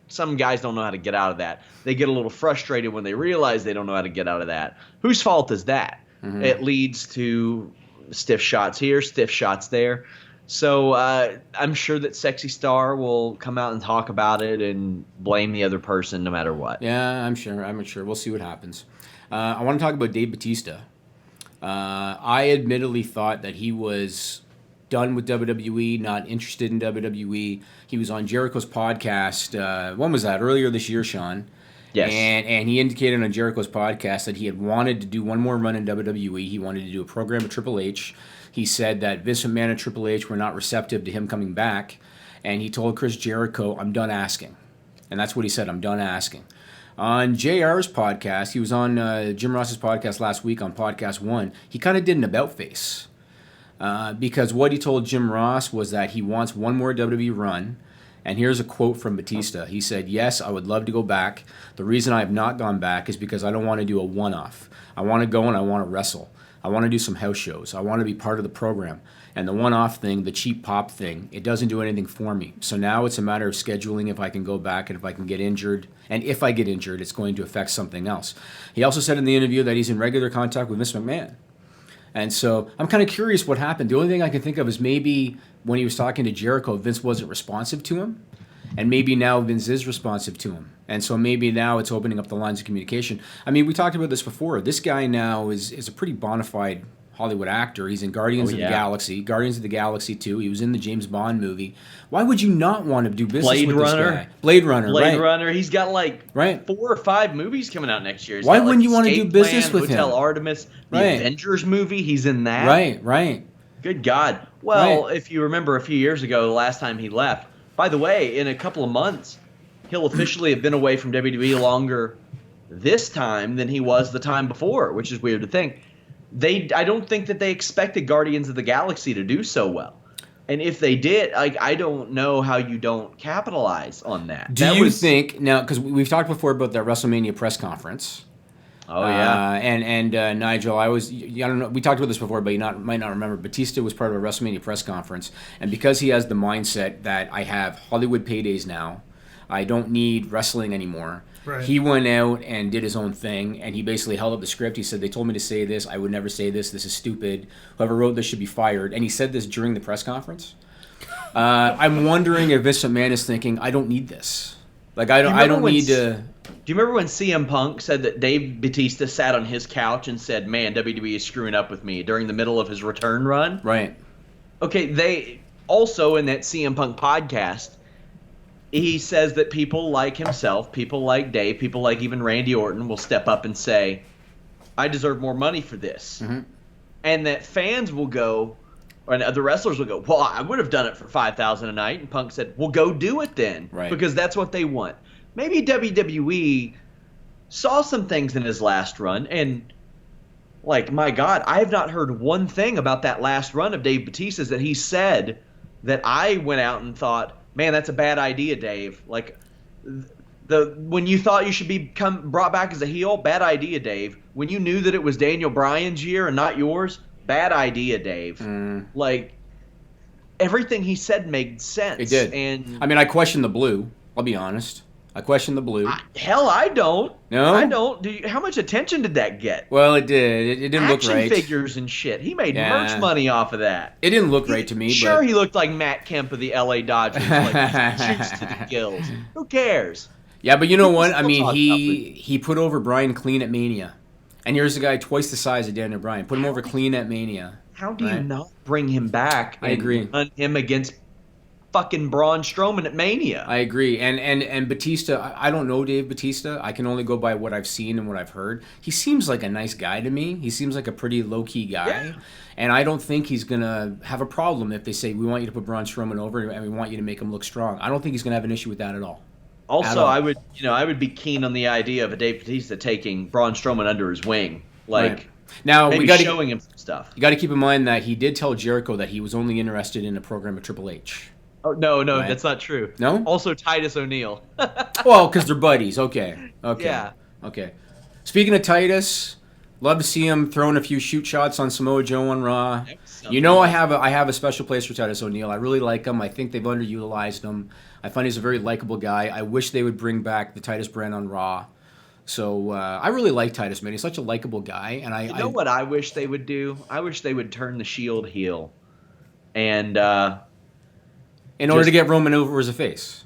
[SPEAKER 3] Some guys don't know how to get out of that. They get a little frustrated when they realize they don't know how to get out of that. Whose fault is that? Mm-hmm. It leads to stiff shots here, stiff shots there. So I'm sure that Sexy Star will come out and talk about it and blame the other person no matter what.
[SPEAKER 4] Yeah, I'm sure. We'll see what happens. I want to talk about Dave Batista. I admittedly thought that he was done with WWE, not interested in WWE. He was on Jericho's podcast. When was that? Earlier this year, Sean.
[SPEAKER 3] Yes.
[SPEAKER 4] And he indicated on Jericho's podcast that he had wanted to do one more run in WWE. He wanted to do a program with Triple H. He said that Vince McMahon and Triple H were not receptive to him coming back. And he told Chris Jericho, I'm done asking. And that's what he said, I'm done asking. On JR's podcast, he was on Jim Ross's podcast last week on Podcast 1. He kind of did an about-face. Because what he told Jim Ross was that he wants one more WWE run. And here's a quote from Batista. He said, yes, I would love to go back. The reason I have not gone back is because I don't want to do a one-off. I want to go and I want to wrestle. I want to do some house shows. I want to be part of the program. And the one-off thing, the cheap pop thing, it doesn't do anything for me. So now it's a matter of scheduling if I can go back and if I can get injured. And if I get injured, it's going to affect something else. He also said in the interview that he's in regular contact with Vince McMahon. And so I'm kind of curious what happened. The only thing I can think of is maybe when he was talking to Jericho, Vince wasn't responsive to him. And maybe now Vince is responsive to him. And so maybe now it's opening up the lines of communication. I mean, we talked about this before. This guy now is a pretty bona fide Hollywood actor. He's in Guardians of the Galaxy, Guardians of the Galaxy 2. He was in the James Bond movie. Why would you not want to do business with this guy? Blade Runner.
[SPEAKER 3] He's got like 4 or 5 movies coming out next year.
[SPEAKER 4] Why wouldn't you want to do business with him?
[SPEAKER 3] Hotel Artemis, the Avengers movie, he's in that.
[SPEAKER 4] Right.
[SPEAKER 3] Good God. Well, if you remember a few years ago, the last time he left, by the way, in a couple of months, he'll officially have been away from WWE longer this time than he was the time before, which is weird to think. I don't think that they expected Guardians of the Galaxy to do so well. And if they did, I don't know how you don't capitalize on that.
[SPEAKER 4] Do you think, now, because we've talked before about that WrestleMania press conference.
[SPEAKER 3] Oh, yeah.
[SPEAKER 4] And Nigel, I don't know, we talked about this before, but you might not remember. Batista was part of a WrestleMania press conference. And because he has the mindset that I have Hollywood paydays now, I don't need wrestling anymore. Right. He went out and did his own thing, and he basically held up the script. He said, they told me to say this. I would never say this. This is stupid. Whoever wrote this should be fired. And he said this during the press conference. I'm wondering if Vince McMahon is thinking, I don't need this. Like, I don't need to...
[SPEAKER 3] Do you remember when CM Punk said that Dave Batista sat on his couch and said, man, WWE is screwing up with me during the middle of his return run?
[SPEAKER 4] Right.
[SPEAKER 3] Okay, they also, in that CM Punk podcast, he says that people like himself, people like Dave, people like even Randy Orton will step up and say, I deserve more money for this. Mm-hmm. And that fans will go, or the wrestlers will go, well, I would have done it for $5,000 a night. And Punk said, well, go do it then.
[SPEAKER 4] Right.
[SPEAKER 3] Because that's what they want. Maybe WWE saw some things in his last run and, like, my God, I have not heard one thing about that last run of Dave Batista's that he said that I went out and thought, man, that's a bad idea, Dave. Like, when you thought you should be brought back as a heel, bad idea, Dave. When you knew that it was Daniel Bryan's year and not yours, bad idea, Dave. Like, everything he said made sense.
[SPEAKER 4] It did.
[SPEAKER 3] And
[SPEAKER 4] I mean, I question the blue. I'll be honest. I question the blue.
[SPEAKER 3] Hell, I don't.
[SPEAKER 4] No?
[SPEAKER 3] I don't. How much attention did that get?
[SPEAKER 4] Well, it did. It didn't look
[SPEAKER 3] Action
[SPEAKER 4] right.
[SPEAKER 3] figures and shit. He made
[SPEAKER 4] Yeah.
[SPEAKER 3] merch money off of that.
[SPEAKER 4] It didn't look right to me.
[SPEAKER 3] Sure,
[SPEAKER 4] but...
[SPEAKER 3] he looked like Matt Kemp of the LA Dodgers. Like, shoots to the gills. Who cares?
[SPEAKER 4] Yeah, but you know
[SPEAKER 3] People
[SPEAKER 4] what?
[SPEAKER 3] still
[SPEAKER 4] I mean,
[SPEAKER 3] talk
[SPEAKER 4] he put over Bryan clean at Mania. And here's a guy twice the size of Daniel Bryan. Put him over clean at Mania.
[SPEAKER 3] How do you
[SPEAKER 4] Right.
[SPEAKER 3] not bring him back
[SPEAKER 4] I agree.
[SPEAKER 3] run him against fucking Braun Strowman at Mania?
[SPEAKER 4] I agree. And Batista, I don't know Dave Batista. I can only go by what I've seen and what I've heard. He seems like a nice guy to me. He seems like a pretty low-key guy.
[SPEAKER 3] Yeah.
[SPEAKER 4] And I don't think he's going to have a problem if they say, we want you to put Braun Strowman over and we want you to make him look strong. I don't think he's going to have an issue with that at all.
[SPEAKER 3] Also, I would be keen on the idea of a Dave Batista taking Braun Strowman under his wing. Like,
[SPEAKER 4] Right. Now,
[SPEAKER 3] maybe
[SPEAKER 4] we got
[SPEAKER 3] showing him some stuff.
[SPEAKER 4] You got to keep in mind that he did tell Jericho that he was only interested in a program of Triple H.
[SPEAKER 3] Oh, no,
[SPEAKER 4] Right.
[SPEAKER 3] that's not true.
[SPEAKER 4] No?
[SPEAKER 3] Also, Titus O'Neil.
[SPEAKER 4] Well, because they're buddies. Okay.
[SPEAKER 3] Yeah.
[SPEAKER 4] Okay. Speaking of Titus, love to see him throwing a few shoot shots on Samoa Joe on Raw. You know, I have a special place for Titus O'Neil. I really like him. I think they've underutilized him. I find he's a very likable guy. I wish they would bring back the Titus brand on Raw. So I really like Titus, man. He's such a likable guy, and
[SPEAKER 3] You know what I wish they would do? I wish they would turn the Shield heel, and
[SPEAKER 4] in order to get Roman over as a face.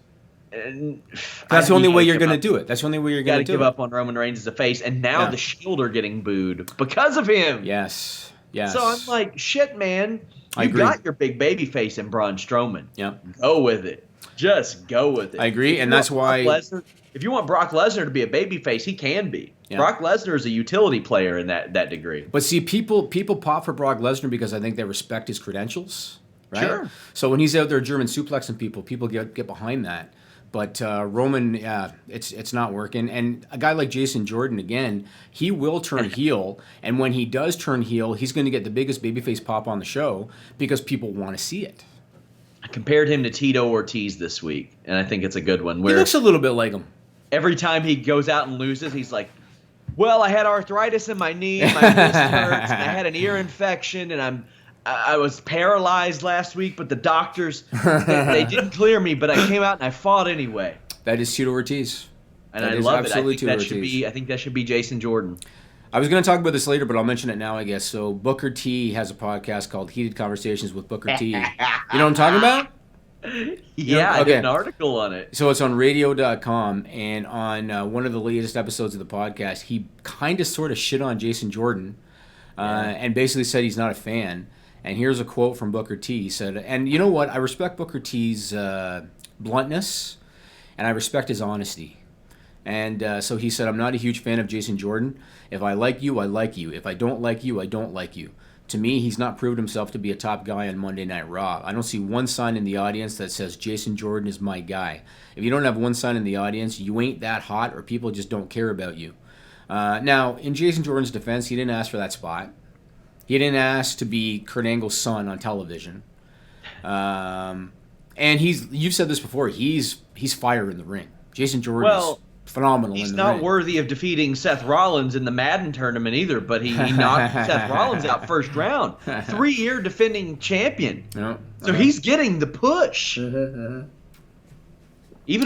[SPEAKER 4] That's the only way you're going to do it. That's the only way you're going to do it.
[SPEAKER 3] Got to give up on Roman Reigns as a face, and now the Shield are getting booed because of him.
[SPEAKER 4] Yes.
[SPEAKER 3] So I'm like, shit, man.
[SPEAKER 4] I
[SPEAKER 3] You
[SPEAKER 4] agree.
[SPEAKER 3] got your big baby face in Braun Strowman.
[SPEAKER 4] Yeah.
[SPEAKER 3] Go with it. Just go with it.
[SPEAKER 4] I agree, and that's why.
[SPEAKER 3] If you want Brock Lesnar to be a baby face, he can be.
[SPEAKER 4] Yeah.
[SPEAKER 3] Brock Lesnar is a utility player in that degree.
[SPEAKER 4] But see, people pop for Brock Lesnar because I think they respect his credentials, right?
[SPEAKER 3] Sure.
[SPEAKER 4] So when he's out there German suplexing people get behind that. But Roman, yeah, it's not working. And a guy like Jason Jordan, again, he will turn heel. And when he does turn heel, he's going to get the biggest babyface pop on the show because people want to see it.
[SPEAKER 3] I compared him to Tito Ortiz this week, and I think it's a good one.
[SPEAKER 4] He
[SPEAKER 3] Where
[SPEAKER 4] looks a little bit like him.
[SPEAKER 3] every time he goes out and loses, he's like, well, I had arthritis in my knee, and my wrist hurts, and I had an ear infection, and I was paralyzed last week, but the doctors, they didn't clear me, but I came out and I fought anyway.
[SPEAKER 4] That is Tito Ortiz.
[SPEAKER 3] And
[SPEAKER 4] That
[SPEAKER 3] I
[SPEAKER 4] is
[SPEAKER 3] love it.
[SPEAKER 4] absolutely
[SPEAKER 3] I
[SPEAKER 4] Ortiz.
[SPEAKER 3] think that should be Jason Jordan.
[SPEAKER 4] I was going to talk about this later, but I'll mention it now, I guess. So Booker T has a podcast called Heated Conversations with Booker T. You know what I'm talking about?
[SPEAKER 3] Yeah, I
[SPEAKER 4] okay.
[SPEAKER 3] did an article on it.
[SPEAKER 4] So it's on radio.com, and on one of the latest episodes of the podcast, he kind of sort of shit on Jason Jordan and basically said he's not a fan. And here's a quote from Booker T. He said, and you know what? I respect Booker T's bluntness, and I respect his honesty. And so he said, I'm not a huge fan of Jason Jordan. If I like you, I like you. If I don't like you, I don't like you. To me, he's not proved himself to be a top guy on Monday Night Raw. I don't see one sign in the audience that says Jason Jordan is my guy. If you don't have one sign in the audience, you ain't that hot or people just don't care about you. Now, in Jason Jordan's defense, he didn't ask for that spot. He didn't ask to be Kurt Angle's son on television. And you've said this before, he's fire in the ring. Jason Jordan is phenomenal in the ring.
[SPEAKER 3] He's not worthy of defeating Seth Rollins in the Madden tournament either, but he knocked Seth Rollins out first round. 3-year defending champion.
[SPEAKER 4] No.
[SPEAKER 3] So he's getting the push. Even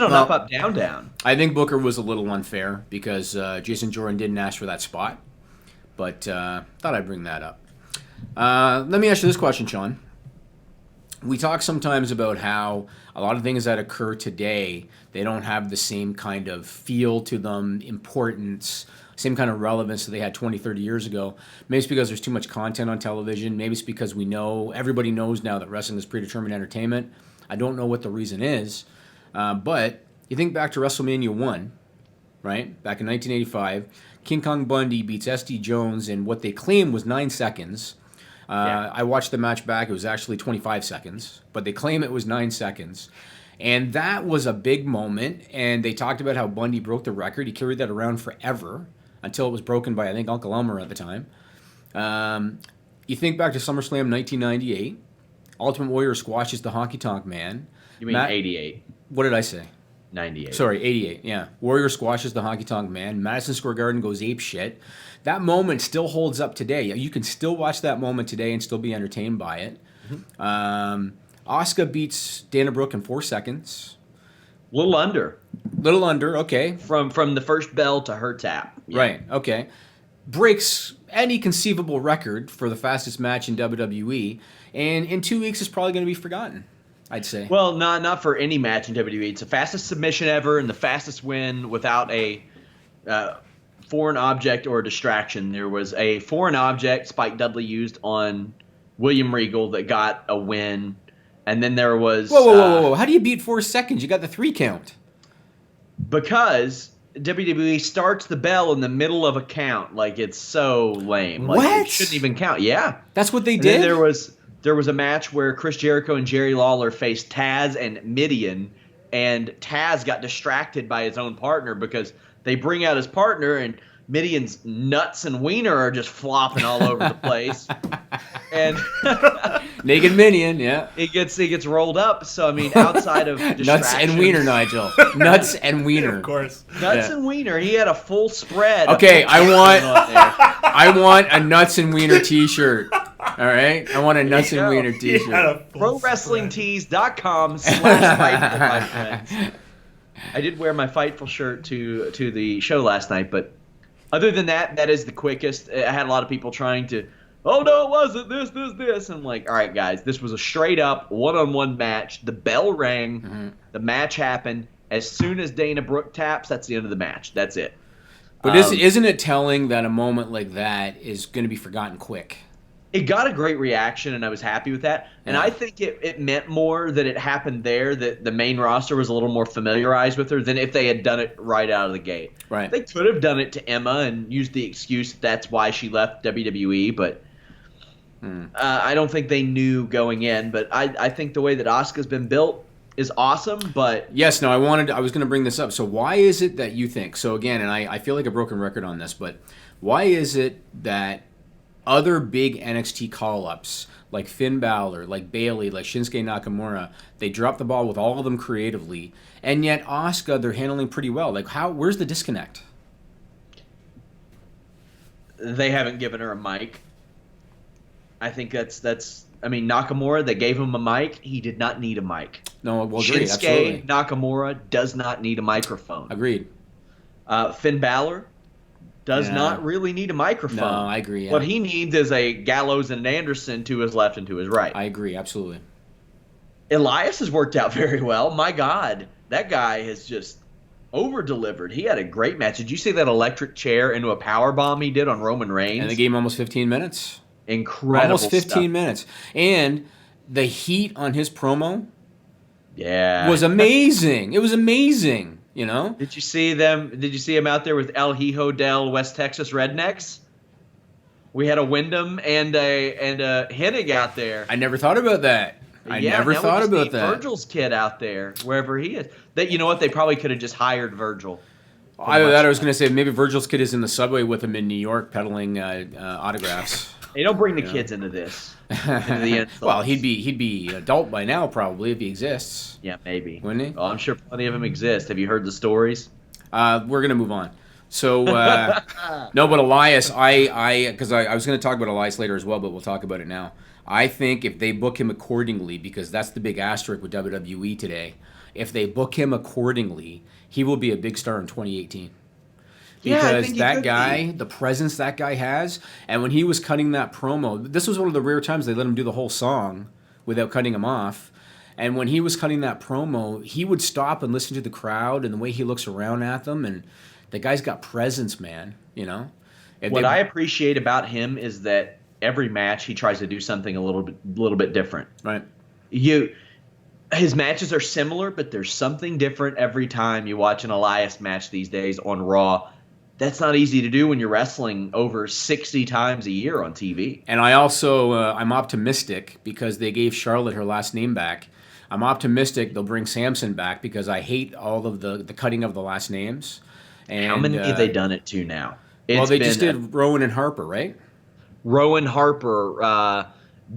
[SPEAKER 3] on up, down, down.
[SPEAKER 4] I think Booker was a little unfair because Jason Jordan didn't ask for that spot. But thought I'd bring that up. Let me ask you this question, Sean. We talk sometimes about how a lot of things that occur today, they don't have the same kind of feel to them, importance, same kind of relevance that they had 20, 30 years ago. Maybe it's because there's too much content on television. Maybe it's because everybody knows now that wrestling is predetermined entertainment. I don't know what the reason is. But you think back to WrestleMania 1, right? Back in 1985, King Kong Bundy beats SD Jones in what they claim was 9 seconds. I watched the match back. It was actually 25 seconds, but they claim it was 9 seconds. And that was a big moment, and they talked about how Bundy broke the record. He carried that around forever until it was broken by, I think, Uncle Elmer at the time. You think back to SummerSlam 1998. Ultimate Warrior squashes the Honky Tonk Man.
[SPEAKER 3] You mean 88.
[SPEAKER 4] What did I say?
[SPEAKER 3] 98.
[SPEAKER 4] Sorry, 88, yeah. Warrior squashes the Honky Tonk Man. Madison Square Garden goes ape shit. That moment still holds up today. You can still watch that moment today and still be entertained by it.
[SPEAKER 3] Mm-hmm.
[SPEAKER 4] Asuka beats Dana Brooke in 4 seconds.
[SPEAKER 3] A little under.
[SPEAKER 4] Little under, okay.
[SPEAKER 3] From the first bell to her tap. Yeah.
[SPEAKER 4] Right, okay. Breaks any conceivable record for the fastest match in WWE, and in 2 weeks it's probably going to be forgotten, I'd say.
[SPEAKER 3] Well, not for any match in WWE. It's the fastest submission ever and the fastest win without a foreign object or a distraction. There was a foreign object Spike Dudley used on William Regal that got a win, and then there was...
[SPEAKER 4] Whoa. How do you beat 4 seconds? You got the 3 count.
[SPEAKER 3] Because WWE starts the bell in the middle of a count. Like, it's so lame. Like,
[SPEAKER 4] What?
[SPEAKER 3] It shouldn't even count. Yeah.
[SPEAKER 4] That's what they
[SPEAKER 3] And
[SPEAKER 4] did?
[SPEAKER 3] then there was a match where Chris Jericho and Jerry Lawler faced Taz and Midian, and Taz got distracted by his own partner because they bring out his partner, and Midian's nuts and wiener are just flopping all over the place. And
[SPEAKER 4] Naked Minion, yeah.
[SPEAKER 3] he gets rolled up. So, I mean, outside of
[SPEAKER 4] Nuts
[SPEAKER 3] distractions-
[SPEAKER 4] and wiener, Nigel. Nuts and wiener.
[SPEAKER 2] Of course.
[SPEAKER 3] Nuts and wiener. He had a full spread.
[SPEAKER 4] Okay,
[SPEAKER 3] of going on there.
[SPEAKER 4] I want a nuts and wiener t-shirt. All right? I want a nuts and
[SPEAKER 3] go.
[SPEAKER 4] wiener
[SPEAKER 2] He had
[SPEAKER 4] t-shirt.
[SPEAKER 2] a full
[SPEAKER 3] ProWrestlingTees.com/Fightful, my friends. I did wear my Fightful shirt to the show last night, but other than that, that is the quickest. I had a lot of people trying to, oh, no, it wasn't this. And I'm like, all right, guys, this was a straight-up one-on-one match. The bell rang.
[SPEAKER 4] Mm-hmm.
[SPEAKER 3] The match happened. As soon as Dana Brooke taps, that's the end of the match. That's it.
[SPEAKER 4] But isn't it telling that a moment like that is going to be forgotten quick?
[SPEAKER 3] It got a great reaction, and I was happy with that. And
[SPEAKER 4] Yeah.
[SPEAKER 3] I think it meant more that it happened there, that the main roster was a little more familiarized with her than if they had done it right out of the gate.
[SPEAKER 4] Right.
[SPEAKER 3] They could have done it to Emma and used the excuse that's why she left WWE, but I don't think they knew going in. But I think the way that Asuka's been built is awesome, but...
[SPEAKER 4] Yes, no, I was going to bring this up. So why is it that you think, so again, and I feel like a broken record on this, but why is it that other big NXT call-ups, like Finn Balor, like Bayley, like Shinsuke Nakamura, they drop the ball with all of them creatively, and yet Asuka, they're handling pretty well. Like, where's the disconnect?
[SPEAKER 3] They haven't given her a mic. I think that's I mean, Nakamura, they gave him a mic. He did not need a mic.
[SPEAKER 4] No, well, agreed,
[SPEAKER 3] Shinsuke
[SPEAKER 4] absolutely.
[SPEAKER 3] Nakamura does not need a microphone.
[SPEAKER 4] Agreed.
[SPEAKER 3] Finn Balor does
[SPEAKER 4] Yeah.
[SPEAKER 3] not really need a microphone.
[SPEAKER 4] No, I agree, yeah.
[SPEAKER 3] What he needs is a Gallows and an Anderson to his left and to his right.
[SPEAKER 4] I agree, absolutely.
[SPEAKER 3] Elias has worked out very well. My God, that guy has just over-delivered. He had a great match. Did you see that electric chair into a power bomb he did on Roman Reigns?
[SPEAKER 4] And they gave him almost 15 minutes.
[SPEAKER 3] Incredible
[SPEAKER 4] Almost 15
[SPEAKER 3] stuff.
[SPEAKER 4] minutes. And the heat on his promo
[SPEAKER 3] Yeah.
[SPEAKER 4] was amazing. It was amazing, you know?
[SPEAKER 3] Did you see them? Did you see him out there with El Hijo del West Texas Rednecks? We had a Wyndham and a Hennig out there.
[SPEAKER 4] I never thought about that. I never
[SPEAKER 3] now we
[SPEAKER 4] thought
[SPEAKER 3] just
[SPEAKER 4] about
[SPEAKER 3] need
[SPEAKER 4] that.
[SPEAKER 3] Virgil's kid out there, wherever he is. That, you know what? They probably could have just hired Virgil.
[SPEAKER 4] Either that, I was going to say maybe Virgil's kid is in the subway with him in New York peddling autographs.
[SPEAKER 3] Hey, don't bring the kids into this. Into the insults.
[SPEAKER 4] Well, he'd be an adult by now probably if he exists.
[SPEAKER 3] Yeah, maybe.
[SPEAKER 4] Wouldn't he?
[SPEAKER 3] Oh, I'm sure plenty of them exist. Have you heard the stories?
[SPEAKER 4] We're going to move on. So, no, but Elias, because I was going to talk about Elias later as well, but we'll talk about it now. I think if they book him accordingly, because that's the big asterisk with WWE today, if they book him accordingly, he will be a big star in 2018.
[SPEAKER 3] Yeah, I
[SPEAKER 4] Because
[SPEAKER 3] think he
[SPEAKER 4] that
[SPEAKER 3] could
[SPEAKER 4] guy,
[SPEAKER 3] be.
[SPEAKER 4] the presence that guy has, and when he was cutting that promo, this was one of the rare times they let him do the whole song without cutting him off. And when he was cutting that promo, he would stop and listen to the crowd and the way he looks around at them. And the guy's got presence, man, you know? If
[SPEAKER 3] What
[SPEAKER 4] they-
[SPEAKER 3] I appreciate about him is that every match he tries to do something a little bit different.
[SPEAKER 4] Right.
[SPEAKER 3] His matches are similar, but there's something different every time you watch an Elias match these days on Raw. That's not easy to do when you're wrestling over 60 times a year on TV.
[SPEAKER 4] And I also, I'm optimistic because they gave Charlotte her last name back. I'm optimistic they'll bring Samson back because I hate all of the cutting of the last names. And,
[SPEAKER 3] How many have they done it to now?
[SPEAKER 4] Well,
[SPEAKER 3] It's
[SPEAKER 4] they just
[SPEAKER 3] been
[SPEAKER 4] did Rowan and Harper, right?
[SPEAKER 3] Rowan Harper,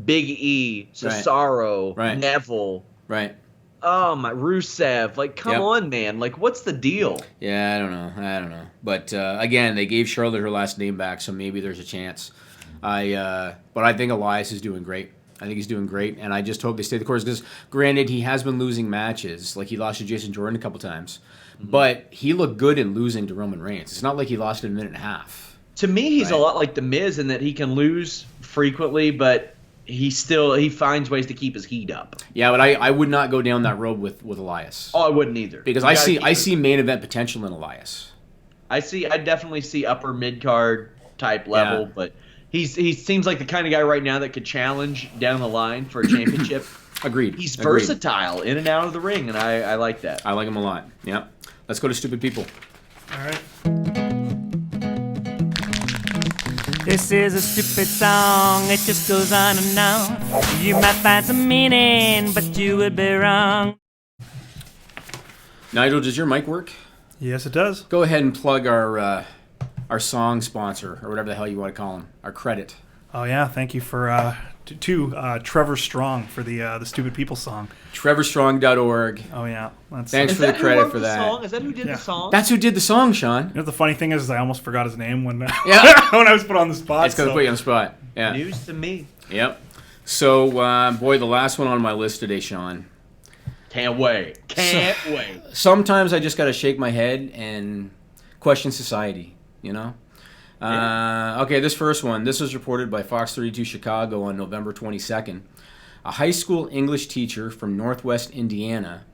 [SPEAKER 3] Big E, Cesaro,
[SPEAKER 4] Right.
[SPEAKER 3] Neville.
[SPEAKER 4] Right.
[SPEAKER 3] Oh, my Rusev. Like, come
[SPEAKER 4] Yep.
[SPEAKER 3] on, man. Like, what's the deal?
[SPEAKER 4] Yeah, I don't know. But again, they gave Charlotte her last name back, so maybe there's a chance. But I think Elias is doing great. I think he's doing great, and I just hope they stay the course. Because, granted, he has been losing matches. Like, he lost to Jason Jordan a couple times. But he looked good in losing to Roman Reigns. It's not like he lost in a minute and a half.
[SPEAKER 3] To me, he's a lot like The Miz in that he can lose frequently, but he finds ways to keep his heat up.
[SPEAKER 4] Yeah, but I would not go down that road with Elias.
[SPEAKER 3] Oh, I wouldn't either.
[SPEAKER 4] Because I see main event potential in Elias.
[SPEAKER 3] I definitely see upper mid card type level, but he seems like the kind of guy right now that could challenge down the line for a championship.
[SPEAKER 4] Agreed.
[SPEAKER 3] He's versatile in and out of the ring, and I like that.
[SPEAKER 4] I like him a lot. Yeah. Let's go to Stupid People.
[SPEAKER 2] All right.
[SPEAKER 6] This is a stupid song, it just goes on and on. You might find some meaning, but you would be wrong.
[SPEAKER 4] Nigel, does your mic work?
[SPEAKER 2] Yes, it does.
[SPEAKER 4] Go ahead and plug our song sponsor, or whatever the hell you want to call him, our credit.
[SPEAKER 2] Oh yeah, thank you for Trevor Strong for the Stupid People song.
[SPEAKER 4] TrevorStrong.org.
[SPEAKER 2] Oh yeah,
[SPEAKER 4] Thanks for the credit for that.
[SPEAKER 3] Song? Is that who did the song?
[SPEAKER 4] That's who did the song, Sean.
[SPEAKER 2] You know, the funny thing is I almost forgot his name when
[SPEAKER 4] Yeah.
[SPEAKER 2] when I was put on the spot.
[SPEAKER 4] It's going to put you on the spot. Yeah.
[SPEAKER 3] News to me.
[SPEAKER 4] Yep. So, boy, the last one on my list today, Sean.
[SPEAKER 3] Can't wait. Can't wait.
[SPEAKER 4] Sometimes I just got to shake my head and question society, you know? Okay, this first one. This was reported by Fox 32 Chicago on November 22nd. A high school English teacher from Northwest Indiana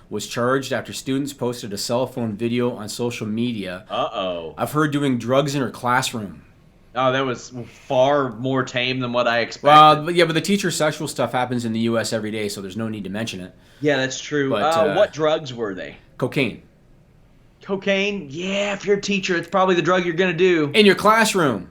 [SPEAKER 4] was charged after students posted a cell phone video on social media of her doing drugs in her classroom.
[SPEAKER 3] Oh, that was far more tame than what I expected.
[SPEAKER 4] Well, but the teacher's sexual stuff happens in the U.S. every day, so there's no need to mention it.
[SPEAKER 3] Yeah, that's true.
[SPEAKER 4] But,
[SPEAKER 3] what drugs were they?
[SPEAKER 4] Cocaine.
[SPEAKER 3] Cocaine? Yeah, if you're a teacher, it's probably the drug you're going to do.
[SPEAKER 4] In your classroom.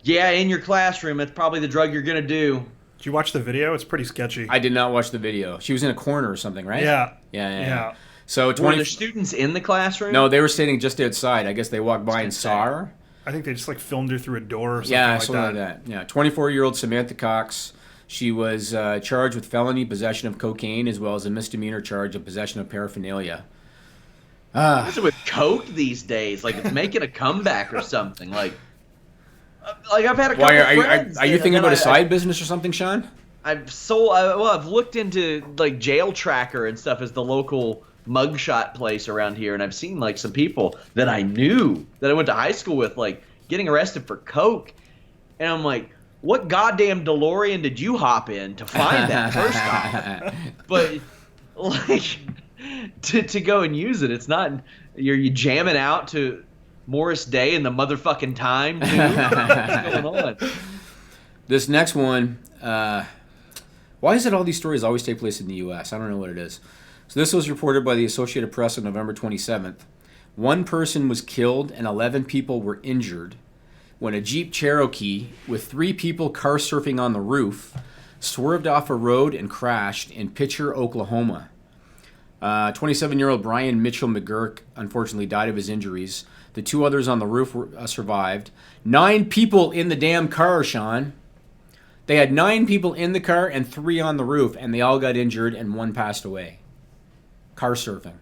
[SPEAKER 3] Yeah, in your classroom, it's probably the drug you're going to do.
[SPEAKER 2] Did you watch the video? It's pretty sketchy.
[SPEAKER 4] I did not watch the video. She was in a corner or something, right?
[SPEAKER 2] Yeah.
[SPEAKER 4] Yeah. So
[SPEAKER 3] Were there students in the classroom?
[SPEAKER 4] No, they were standing just outside. I guess they walked by and saw her.
[SPEAKER 2] I think they just filmed her through a door or something
[SPEAKER 4] like that. Yeah, 24-year-old Samantha Cox. She was charged with felony possession of cocaine as well as a misdemeanor charge of possession of paraphernalia.
[SPEAKER 3] What's it with coke these days? Like it's making a comeback or something. Like I've had a couple friends.
[SPEAKER 4] Are you thinking about a side business or something, Sean?
[SPEAKER 3] I've looked into like Jail Tracker and stuff as the local mugshot place around here, and I've seen like some people that I knew that I went to high school with like getting arrested for coke, and I'm like, what goddamn DeLorean did you hop in to find that first off? But like to go and use it, it's not you jamming out to Morris Day and the motherfucking Time, dude. What's going on?
[SPEAKER 4] This next one, why is it all these stories always take place in the U.S.? I don't know what it is. So this was reported by the Associated Press on November 27th. One person was killed and 11 people were injured when a Jeep Cherokee with 3 people car surfing on the roof swerved off a road and crashed in Pitcher, Oklahoma. 27-year-old Brian Mitchell McGurk unfortunately died of his injuries. The 2 others on the roof survived. 9 people in the damn car, Sean. They had 9 people in the car and 3 on the roof, and they all got injured and 1 passed away. Car surfing.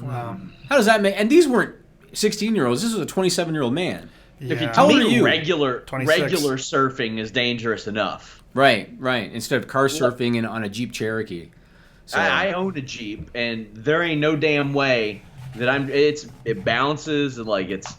[SPEAKER 2] Wow.
[SPEAKER 4] How does that make... And these weren't 16-year-olds. This was a 27-year-old man.
[SPEAKER 2] Yeah.
[SPEAKER 4] How old are you?
[SPEAKER 3] Regular
[SPEAKER 2] 26.
[SPEAKER 3] surfing is dangerous enough.
[SPEAKER 4] Right. Instead of car surfing on a Jeep Cherokee. So,
[SPEAKER 3] I own a Jeep, and there ain't no damn way that it bounces and like it's.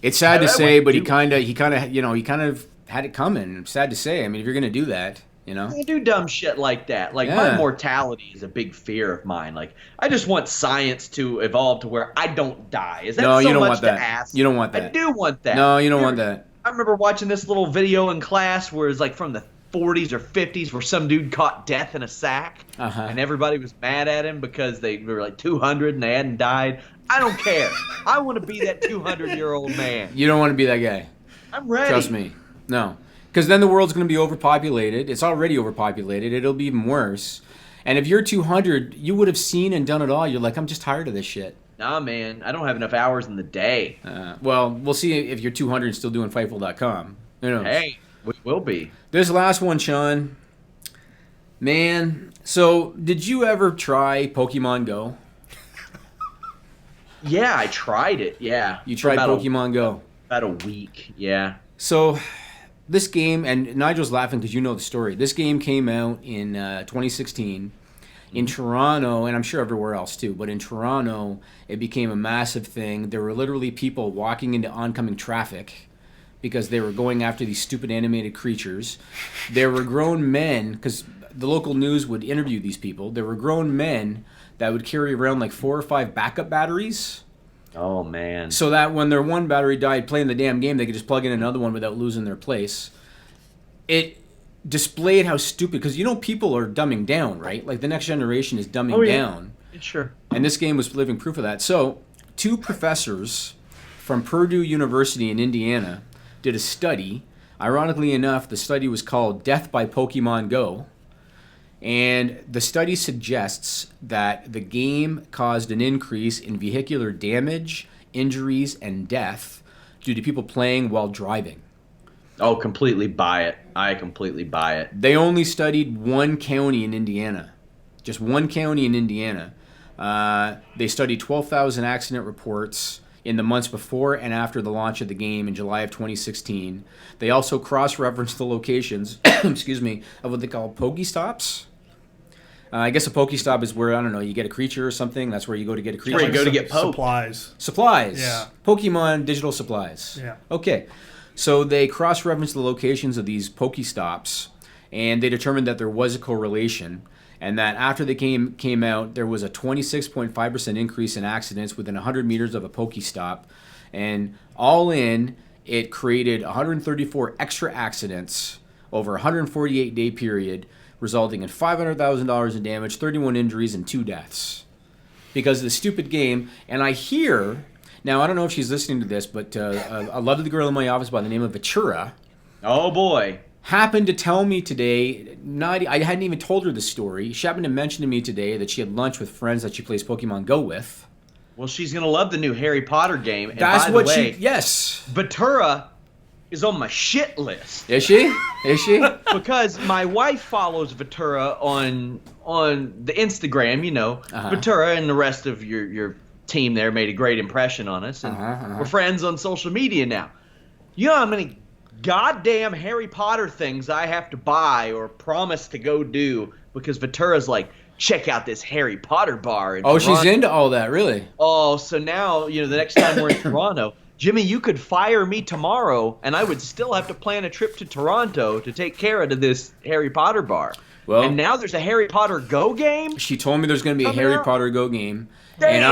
[SPEAKER 4] It's sad to say, but he kind of had it coming. It's sad to say. I mean, if you're gonna do that, you know.
[SPEAKER 3] I do dumb shit like that. Like my mortality is a big fear of mine. Like I just want science to evolve to where I don't die. Is that
[SPEAKER 4] no,
[SPEAKER 3] so
[SPEAKER 4] you don't
[SPEAKER 3] much
[SPEAKER 4] want that.
[SPEAKER 3] to ask?
[SPEAKER 4] You don't want that.
[SPEAKER 3] I do want that.
[SPEAKER 4] No, you don't want that.
[SPEAKER 3] I remember watching this little video in class where it's like from the 40s or 50s where some dude caught death in a sack, and everybody was mad at him because they were like 200 and they hadn't died. I don't care. I want to be that 200-year-old man.
[SPEAKER 4] You don't want to be that guy.
[SPEAKER 3] I'm ready.
[SPEAKER 4] Trust me. No. Because then the world's going to be overpopulated. It's already overpopulated. It'll be even worse. And if you're 200, you would have seen and done it all. You're like, I'm just tired of this shit.
[SPEAKER 3] Nah, man. I don't have enough hours in the day.
[SPEAKER 4] Well, we'll see if you're 200 and still doing Fightful.com. Who knows?
[SPEAKER 3] Hey, we will be.
[SPEAKER 4] This last one, Sean. Man, so did you ever try Pokemon Go?
[SPEAKER 3] Yeah, I tried it. Yeah.
[SPEAKER 4] You tried Pokemon Go?
[SPEAKER 3] About a week, yeah.
[SPEAKER 4] So This game, and Nigel's laughing because you know the story. This game came out in 2016 in Toronto, and I'm sure everywhere else too, but in Toronto, it became a massive thing. There were literally people walking into oncoming traffic because they were going after these stupid animated creatures. There were grown men, because the local news would interview these people. There were grown men that would carry around like 4 or 5 backup batteries.
[SPEAKER 3] Oh, man.
[SPEAKER 4] So that when their one battery died playing the damn game, they could just plug in another one without losing their place. It displayed how stupid, because people are dumbing down, right? Like the next generation is dumbing down.
[SPEAKER 3] Sure.
[SPEAKER 4] And this game was living proof of that. So 2 professors from Purdue University in Indiana did a study. Ironically enough, the study was called Death by Pokemon Go. And the study suggests that the game caused an increase in vehicular damage, injuries, and death due to people playing while driving.
[SPEAKER 3] Oh, completely buy it. I completely buy it.
[SPEAKER 4] They only studied one county in Indiana. Just one county in Indiana. They studied 12,000 accident reports in the months before and after the launch of the game in July of 2016. They also cross-referenced the locations, excuse me, of what they call Pokestops. I guess a Pokestop is where, I don't know, you get a creature or something. That's where you go to get a creature.
[SPEAKER 3] Where you go to get poked.
[SPEAKER 2] Supplies.
[SPEAKER 4] Yeah. Pokemon digital supplies.
[SPEAKER 2] Yeah.
[SPEAKER 4] Okay. So they cross-referenced the locations of these Pokestops, and they determined that there was a correlation, and that after the game came out, there was a 26.5% increase in accidents within 100 meters of a Pokestop. And all in, it created 134 extra accidents over a 148-day period, resulting in $500,000 in damage, 31 injuries, and 2 deaths. Because of the stupid game. And I hear, now I don't know if she's listening to this, but a lovely girl in my office by the name of Vitura.
[SPEAKER 3] Oh, boy.
[SPEAKER 4] Happened to tell me today, I hadn't even told her the story. She happened to mention to me today that she had lunch with friends that she plays Pokemon Go with.
[SPEAKER 3] Well, she's going to love the new Harry Potter game. And
[SPEAKER 4] That's
[SPEAKER 3] by
[SPEAKER 4] what
[SPEAKER 3] the way,
[SPEAKER 4] yes.
[SPEAKER 3] Vitura is on my shit list.
[SPEAKER 4] Is she? Is she?
[SPEAKER 3] Because my wife follows Vitura on the Instagram, Vitura and the rest of your team there made a great impression on us. And we're friends on social media now. You know how many goddamn Harry Potter things I have to buy or promise to go do because Vitura's like, check out this Harry Potter bar in Toronto.
[SPEAKER 4] She's into all that, really?
[SPEAKER 3] Oh, so now, the next time we're in Toronto, Jimmy, you could fire me tomorrow, and I would still have to plan a trip to Toronto to take care of this Harry Potter bar. Well, and now there's a Harry Potter Go game?
[SPEAKER 4] She told me there's going to be a Harry Potter Go game.
[SPEAKER 3] Damn.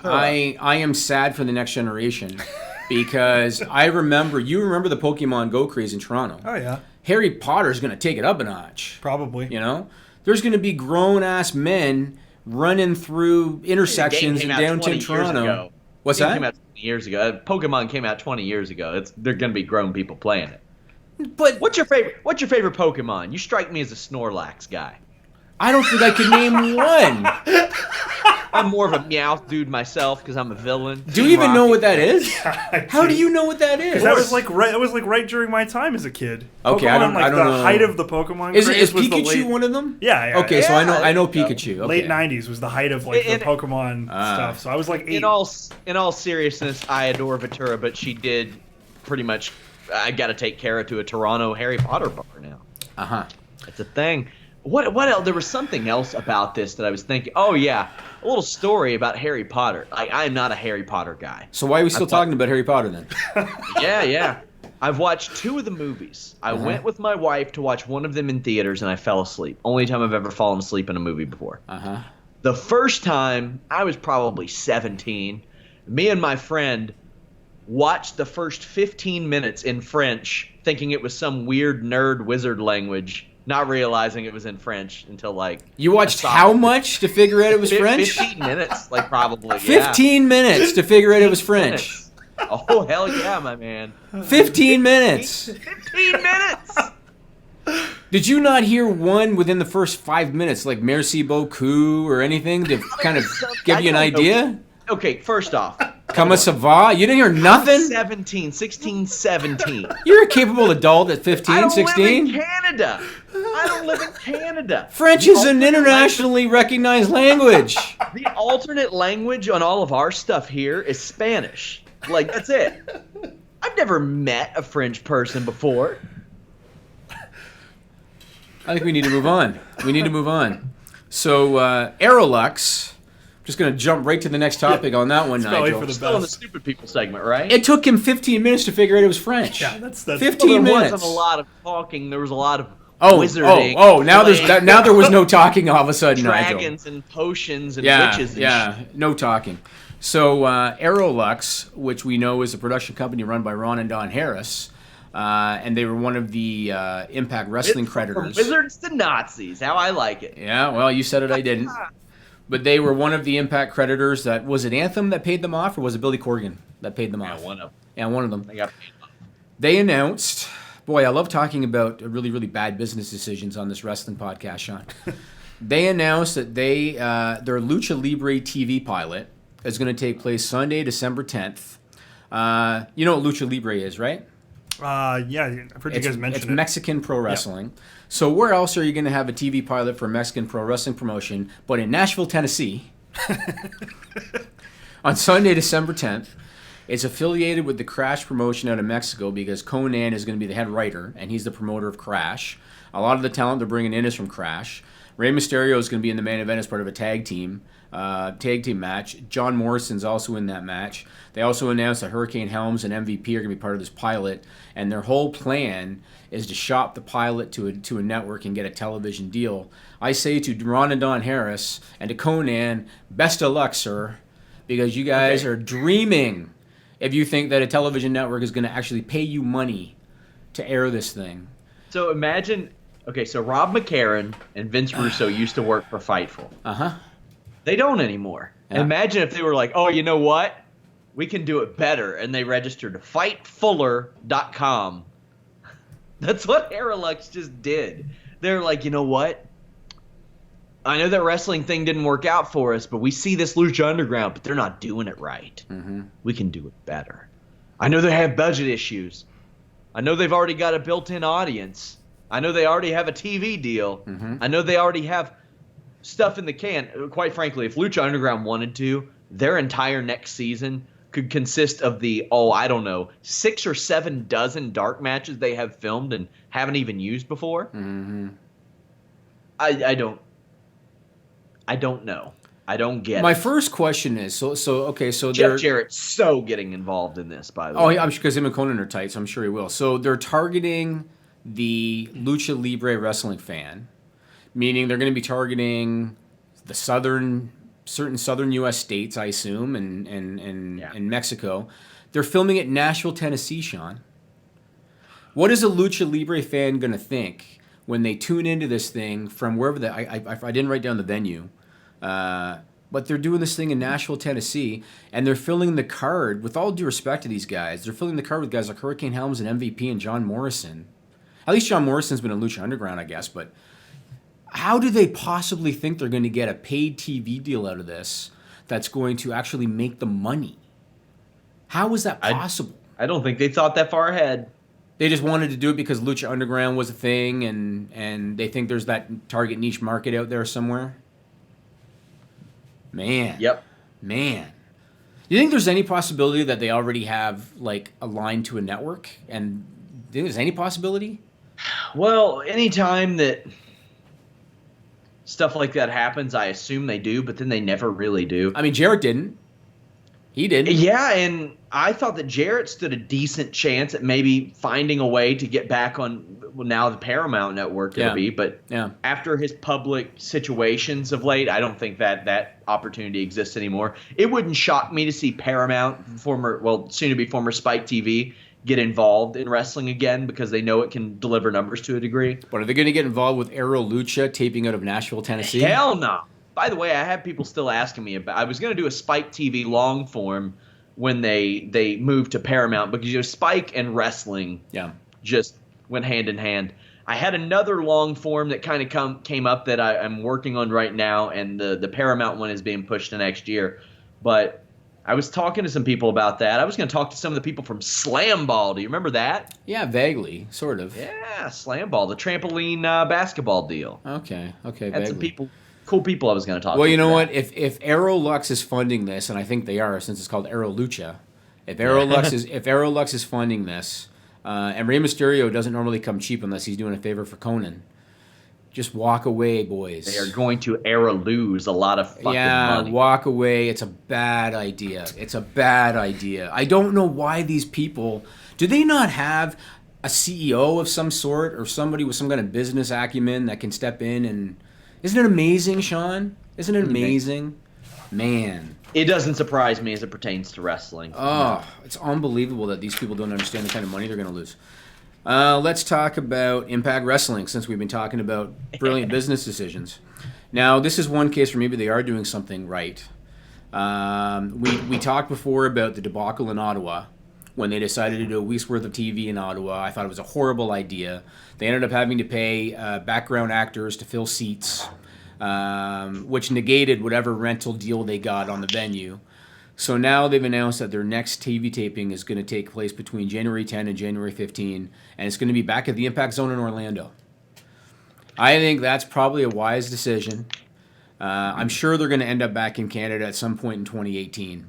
[SPEAKER 4] And I am sad for the next generation because you remember the Pokemon Go craze in Toronto.
[SPEAKER 2] Oh, yeah.
[SPEAKER 4] Harry Potter's going to take it up a notch.
[SPEAKER 2] Probably.
[SPEAKER 4] There's going to be grown-ass men running through intersections in downtown Toronto. What's that?
[SPEAKER 3] Came out 20 years ago. Pokemon came out 20 years ago. They're going to be grown people playing it.
[SPEAKER 4] But
[SPEAKER 3] what's your favorite Pokemon? You strike me as a Snorlax guy.
[SPEAKER 4] I don't think I could name one.
[SPEAKER 3] I'm more of a Meowth dude myself because I'm a villain.
[SPEAKER 4] Do you even know what that is? How do you know what that is?
[SPEAKER 2] That was right during my time as a kid.
[SPEAKER 4] Okay,
[SPEAKER 2] Pokemon,
[SPEAKER 4] I don't know.
[SPEAKER 2] The height of the Pokemon
[SPEAKER 4] is
[SPEAKER 2] craze was
[SPEAKER 4] Pikachu one of them?
[SPEAKER 2] Yeah.
[SPEAKER 4] Okay, so I know Pikachu. Okay.
[SPEAKER 2] Late 90s was the height of the Pokemon stuff. So I was like 8.
[SPEAKER 3] In all seriousness, I adore Vitura, but she did pretty much. I got to take Kara to a Toronto Harry Potter bar now. It's a thing. What else? There was something else about this that I was thinking. Oh yeah, a little story about Harry Potter. I'm not a Harry Potter guy.
[SPEAKER 4] So why are we still talking about Harry Potter then?
[SPEAKER 3] Yeah. I've watched 2 of the movies. I went with my wife to watch one of them in theaters, and I fell asleep. Only time I've ever fallen asleep in a movie before. The first time, I was probably 17. Me and my friend watched the first 15 minutes in French, thinking it was some weird nerd wizard language. Not realizing it was in French until
[SPEAKER 4] You watched how much to figure out it was French?
[SPEAKER 3] 15 minutes, probably.
[SPEAKER 4] 15 minutes to figure out it was French.
[SPEAKER 3] Oh, hell yeah, my man.
[SPEAKER 4] 15 minutes.
[SPEAKER 3] 15 minutes.
[SPEAKER 4] Did you not hear one within the first 5 minutes, like merci beaucoup or anything to kind of give you an idea?
[SPEAKER 3] Okay, first off.
[SPEAKER 4] Comment ça va? You didn't hear nothing?
[SPEAKER 3] 16, 17.
[SPEAKER 4] You're a capable adult at 15, 16?
[SPEAKER 3] I don't live in Canada.
[SPEAKER 4] French is an internationally recognized language.
[SPEAKER 3] The alternate language on all of our stuff here is Spanish. That's it. I've never met a French person before.
[SPEAKER 4] I think we need to move on. So, AroLucha. Just going to jump right to the next topic on that one,
[SPEAKER 2] probably
[SPEAKER 4] Nigel.
[SPEAKER 2] for the
[SPEAKER 3] Still in the
[SPEAKER 2] best.
[SPEAKER 3] stupid people segment, right?
[SPEAKER 4] It took him 15 minutes to figure out it was French.
[SPEAKER 2] Yeah, that's
[SPEAKER 4] 15
[SPEAKER 3] there
[SPEAKER 4] minutes.
[SPEAKER 3] wasn't a lot of talking. There was a lot of
[SPEAKER 4] Oh,
[SPEAKER 3] wizarding.
[SPEAKER 4] now there was no talking all of a sudden, Nigel.
[SPEAKER 3] dragons and potions and
[SPEAKER 4] Yeah,
[SPEAKER 3] witches. And
[SPEAKER 4] yeah, no talking. So AroLucha, which we know is a production company run by Ron and Don Harris, and they were one of the Impact Wrestling
[SPEAKER 3] From
[SPEAKER 4] creditors.
[SPEAKER 3] wizards to Nazis. How I like it.
[SPEAKER 4] Yeah, well, you said it, I didn't. But they were one of the Impact creditors. That was it. Anthem that paid them off, or was it Billy Corgan that paid them off?
[SPEAKER 3] One of them.
[SPEAKER 4] Yeah, one of them.
[SPEAKER 3] They got paid off.
[SPEAKER 4] They announced. Boy, I love talking about really, really bad business decisions on this wrestling podcast, Sean. They announced that their Lucha Libre TV pilot is going to take place Sunday, December 10th. You know what Lucha Libre is, right?
[SPEAKER 2] Yeah, I've heard you guys mention
[SPEAKER 4] It's
[SPEAKER 2] it.
[SPEAKER 4] Mexican pro wrestling. So where else are you going to have a TV pilot for a Mexican pro wrestling promotion but in Nashville, Tennessee? On Sunday, December 10th. It's affiliated with the Crash promotion out of Mexico because Conan is going to be the head writer, and he's the promoter of Crash. A lot of the talent they're bringing in is from Crash. Rey Mysterio is going to be in the main event as part of a tag team match. John Morrison's also in that match. They also announced that Hurricane Helms and MVP are going to be part of this pilot, and their whole plan is to shop the pilot to a network and get a television deal. I say to Ron and Don Harris and to Conan, best of luck, sir, because you guys are dreaming if you think that a television network is going to actually pay you money to air this thing.
[SPEAKER 3] So imagine, so Rob McCarran and Vince Russo used to work for Fightful.
[SPEAKER 4] Uh-huh.
[SPEAKER 3] They don't anymore.
[SPEAKER 4] Yeah.
[SPEAKER 3] Imagine if they were like, oh, you know what? We can do it better. And they registered fightfuller.com. That's what AroLucha just did. They're like, you know what? I know that wrestling thing didn't work out for us, but we see this Lucha Underground, but they're not doing it right.
[SPEAKER 4] Mm-hmm.
[SPEAKER 3] We can do it better. I know they have budget issues. I know they've already got a built-in audience. I know they already have a TV deal.
[SPEAKER 4] Mm-hmm.
[SPEAKER 3] I know they already have stuff in the can. Quite frankly, if Lucha Underground wanted to, their entire next season could consist of 6 or 7 dozen dark matches they have filmed and haven't even used before.
[SPEAKER 4] Mm-hmm.
[SPEAKER 3] I don't know. I don't get
[SPEAKER 4] My
[SPEAKER 3] it.
[SPEAKER 4] first question is, so
[SPEAKER 3] Jeff
[SPEAKER 4] they're...
[SPEAKER 3] Jarrett's so getting involved in this, by the
[SPEAKER 4] Oh,
[SPEAKER 3] way.
[SPEAKER 4] yeah, I'm sure because him and Conan are tight, so I'm sure he will. So they're targeting the Lucha Libre wrestling fan, meaning they're going to be targeting the certain southern U.S. states, I assume, and Mexico. They're filming it in Nashville, Tennessee, Sean. What is a Lucha Libre fan going to think when they tune into this thing from wherever I didn't write down the venue, but they're doing this thing in Nashville, Tennessee, and they're filling the card, with all due respect to these guys, they're filling the card with guys like Hurricane Helms and MVP and John Morrison. At least John Morrison's been in Lucha Underground, I guess, but how do they possibly think they're going to get a paid TV deal out of this that's going to actually make them money? How is that possible?
[SPEAKER 3] I don't think they thought that far ahead.
[SPEAKER 4] They just wanted to do it because Lucha Underground was a thing, and they think there's that target niche market out there somewhere. Man.
[SPEAKER 3] Yep.
[SPEAKER 4] Man. Do you think there's any possibility that they already have, like, a line to a network? And do you think there's any possibility?
[SPEAKER 3] Well, anytime that stuff like that happens, I assume they do, but then they never really do.
[SPEAKER 4] I mean, Jarrett didn't. He didn't.
[SPEAKER 3] Yeah, and I thought that Jarrett stood a decent chance at maybe finding a way to get back on, well, now the Paramount Network it'll be, but after his public situations of late, I don't think that opportunity exists anymore. It wouldn't shock me to see Paramount, soon-to-be former Spike TV, get involved in wrestling again because they know it can deliver numbers to a degree.
[SPEAKER 4] But are they going to get involved with AroLucha taping out of Nashville, Tennessee?
[SPEAKER 3] Hell no. By the way, I have people still asking me about. I was going to do a Spike TV long form when they moved to Paramount because Spike and wrestling just went hand in hand. I had another long form that kind of came up that I'm working on right now, and the Paramount one is being pushed to next year. But I was talking to some people about that. I was going to talk to some of the people from Slam Ball. Do you remember that?
[SPEAKER 4] Yeah, vaguely, sort of.
[SPEAKER 3] Yeah, Slam Ball, the trampoline basketball deal.
[SPEAKER 4] Okay,
[SPEAKER 3] Had some cool people I was going to talk to.
[SPEAKER 4] Well, you know what? If AroLucha is funding this, and I think they are since it's called AroLucha, if AroLucha is funding this, and Rey Mysterio doesn't normally come cheap unless he's doing a favor for Conan, Just walk away, boys.
[SPEAKER 3] They are going to lose a lot of fucking money.
[SPEAKER 4] Walk away. It's a bad idea. It's a bad idea. I don't know why these people, do they not have a CEO of some sort or somebody with some kind of business acumen that can step in and, isn't it amazing, Sean? Isn't it amazing? Man.
[SPEAKER 3] It doesn't surprise me as it pertains to wrestling.
[SPEAKER 4] Oh, it's unbelievable that these people don't understand the kind of money they're going to lose. Let's talk about Impact Wrestling, since we've been talking about brilliant business decisions. Now, this is one case where maybe they are doing something right. We talked before about the debacle in Ottawa when they decided to do a week's worth of TV in Ottawa. I thought it was a horrible idea. They ended up having to pay background actors to fill seats, which negated whatever rental deal they got on the venue. So now they've announced that their next TV taping is going to take place between January 10 and January 15, and it's going to be back at the Impact Zone in Orlando. I think that's probably a wise decision. I'm sure they're going to end up back in Canada at some point in 2018,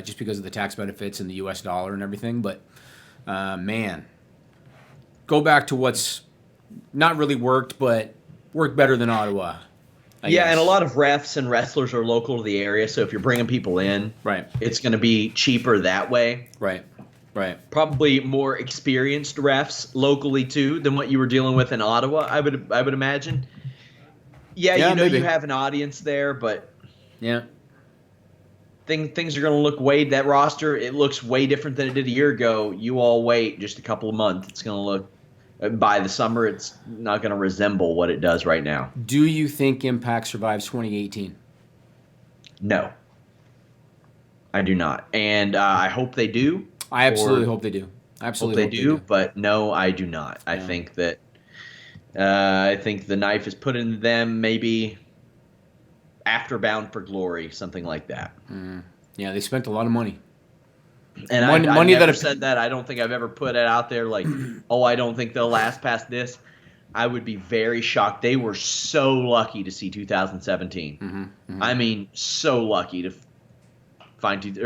[SPEAKER 4] just because of the tax benefits and the U.S. dollar and everything. But, man, go back to what's not really worked, but worked better than Ottawa. I guess.
[SPEAKER 3] And a lot of refs and wrestlers are local to the area, so if you're bringing people in,
[SPEAKER 4] right,
[SPEAKER 3] it's going to be cheaper that way.
[SPEAKER 4] Right.
[SPEAKER 3] Probably more experienced refs locally too than what you were dealing with in Ottawa. I would imagine. Yeah,
[SPEAKER 4] maybe.
[SPEAKER 3] You have an audience there, but
[SPEAKER 4] yeah,
[SPEAKER 3] things are going to look that roster. It looks way different than it did a year ago. You all wait just a couple of months. It's going to look. By the summer, it's not going to resemble what it does right now.
[SPEAKER 4] Do you think Impact survives 2018?
[SPEAKER 3] No. I do not. And I hope they do.
[SPEAKER 4] I absolutely hope they do. Absolutely
[SPEAKER 3] hope they do. But no, I do not. I think that I think the knife is put into them maybe after Bound for Glory, something like that.
[SPEAKER 4] Yeah, they spent a lot of money.
[SPEAKER 3] And I never said that. I don't think I've ever put it out there like, oh, I don't think they'll last past this. I would be very shocked. They were so lucky to see 2017. I mean, so lucky to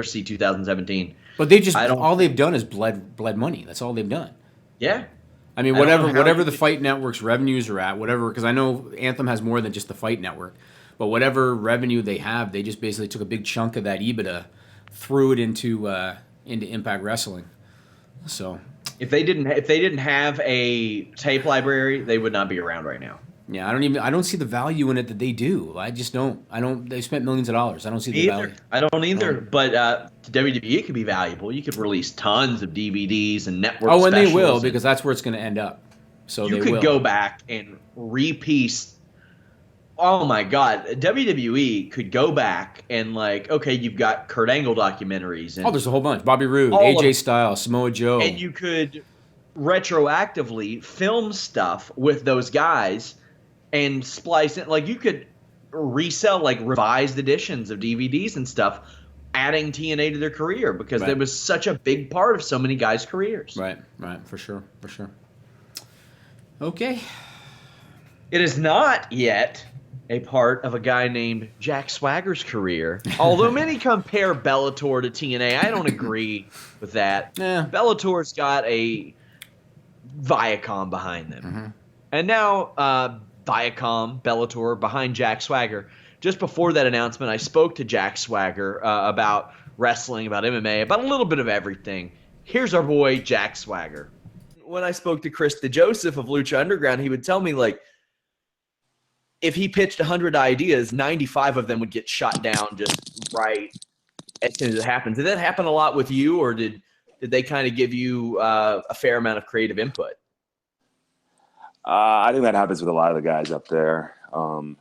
[SPEAKER 3] see 2017.
[SPEAKER 4] But they just all they've done is bled money. That's all they've done.
[SPEAKER 3] Yeah.
[SPEAKER 4] I mean, whatever the Fight Network's revenues are at, whatever, because I know Anthem has more than just the Fight Network, but whatever revenue they have, they just basically took a big chunk of that EBITDA, threw it into Impact Wrestling. So
[SPEAKER 3] if they didn't have a tape library, they would not be around right now.
[SPEAKER 4] Yeah, I don't see the value in it that they do. I just don't. They spent millions of dollars. I don't see the value.
[SPEAKER 3] I don't either. But to WWE, it could be valuable. You could release tons of DVDs and network.
[SPEAKER 4] Oh, and they will, because that's where it's going to end up. So
[SPEAKER 3] you could go back and repiece. Oh my God, WWE could go back and okay, you've got Kurt Angle documentaries. And
[SPEAKER 4] there's a whole bunch. Bobby Roode, AJ Styles, Samoa Joe.
[SPEAKER 3] And you could retroactively film stuff with those guys and splice it. You could resell revised editions of DVDs and stuff, adding TNA to their career because it was such a big part of so many guys' careers.
[SPEAKER 4] Right, for sure. Okay.
[SPEAKER 3] It is not yet a part of a guy named Jack Swagger's career. Although many compare Bellator to TNA, I don't agree with that. Bellator's got a Viacom behind them. And now Viacom, Bellator, behind Jack Swagger. Just before that announcement, I spoke to Jack Swagger about wrestling, about MMA, about a little bit of everything. Here's our boy, Jack Swagger. When I spoke to Chris DeJoseph of Lucha Underground, he would tell me, if he pitched 100 ideas, 95 of them would get shot down just right as soon as it happens. Did that happen a lot with you, or did they kind of give you a fair amount of creative input?
[SPEAKER 7] I think that happens with a lot of the guys up there, and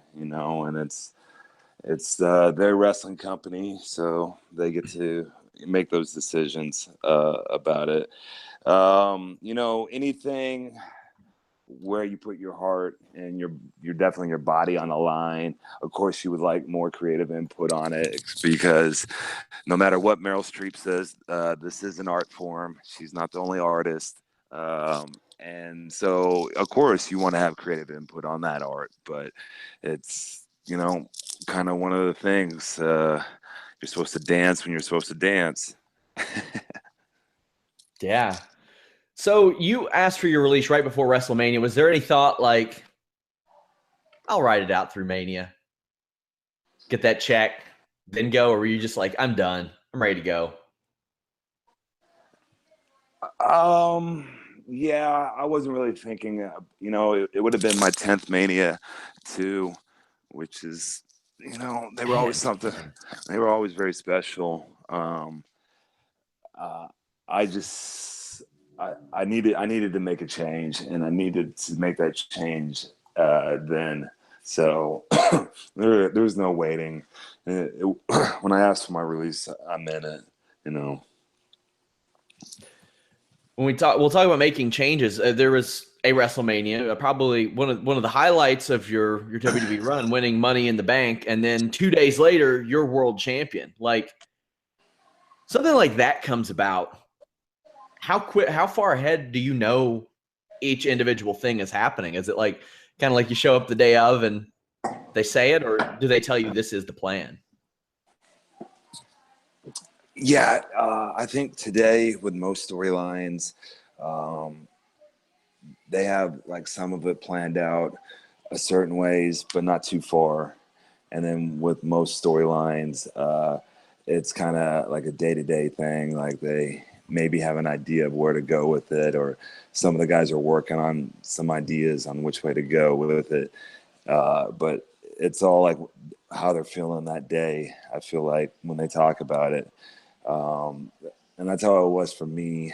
[SPEAKER 7] it's their wrestling company, so they get to make those decisions about it. Anything where you put your heart and you're definitely your body on the line. Of course, you would like more creative input on it because no matter what Meryl Streep says, this is an art form. She's not the only artist. And so, of course, you want to have creative input on that art, but it's, kind of one of the things. You're supposed to dance when you're supposed to dance.
[SPEAKER 3] Yeah. So you asked for your release right before WrestleMania. Was there any thought I'll ride it out through Mania. Get that check, then go, or were you just like, I'm done. I'm ready to go?
[SPEAKER 7] Yeah, I wasn't really thinking, it would have been my 10th Mania too, which is, they were always something. They were always very special. I needed to make a change, and I needed to make that change then. So there was no waiting. When I asked for my release, I meant it.
[SPEAKER 3] When we'll talk about making changes. There was a WrestleMania, probably one of the highlights of your WWE run, winning Money in the Bank, and then 2 days later, you're world champion. Like something like that comes about. How far ahead do you know each individual thing is happening? Is it like kind of like you show up the day of and they say it, or do they tell you this is the plan?
[SPEAKER 7] Yeah, I think today with most storylines, they have like some of it planned out a certain ways, but not too far. And then with most storylines, it's kind of like a day-to-day thing. Like they maybe have an idea of where to go with it, or some of the guys are working on some ideas on which way to go with it. But it's all like how they're feeling that day, I feel like, when they talk about it. And that's how it was for me.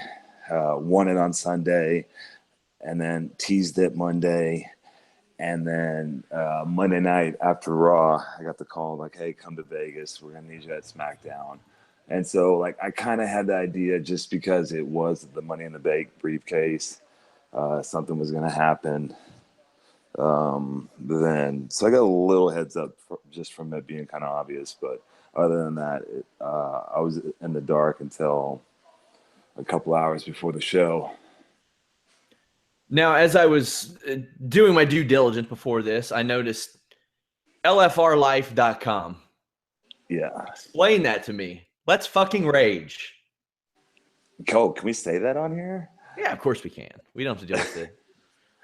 [SPEAKER 7] Won it on Sunday, and then teased it Monday. And then Monday night after Raw, I got the call like, hey, come to Vegas. We're going to need you at SmackDown. And so like I kind of had the idea, just because it was the Money in the Bank briefcase, something was going to happen then. So I got a little heads up just from it being kind of obvious. But other than that, I was in the dark until a couple hours before the show.
[SPEAKER 3] Now, as I was doing my due diligence before this, I noticed lfrlife.com.
[SPEAKER 7] Yeah.
[SPEAKER 3] Explain that to me. Let's fucking rage.
[SPEAKER 7] Cole, can we say that on here?
[SPEAKER 3] Yeah, of course we can. We don't have to deal with it.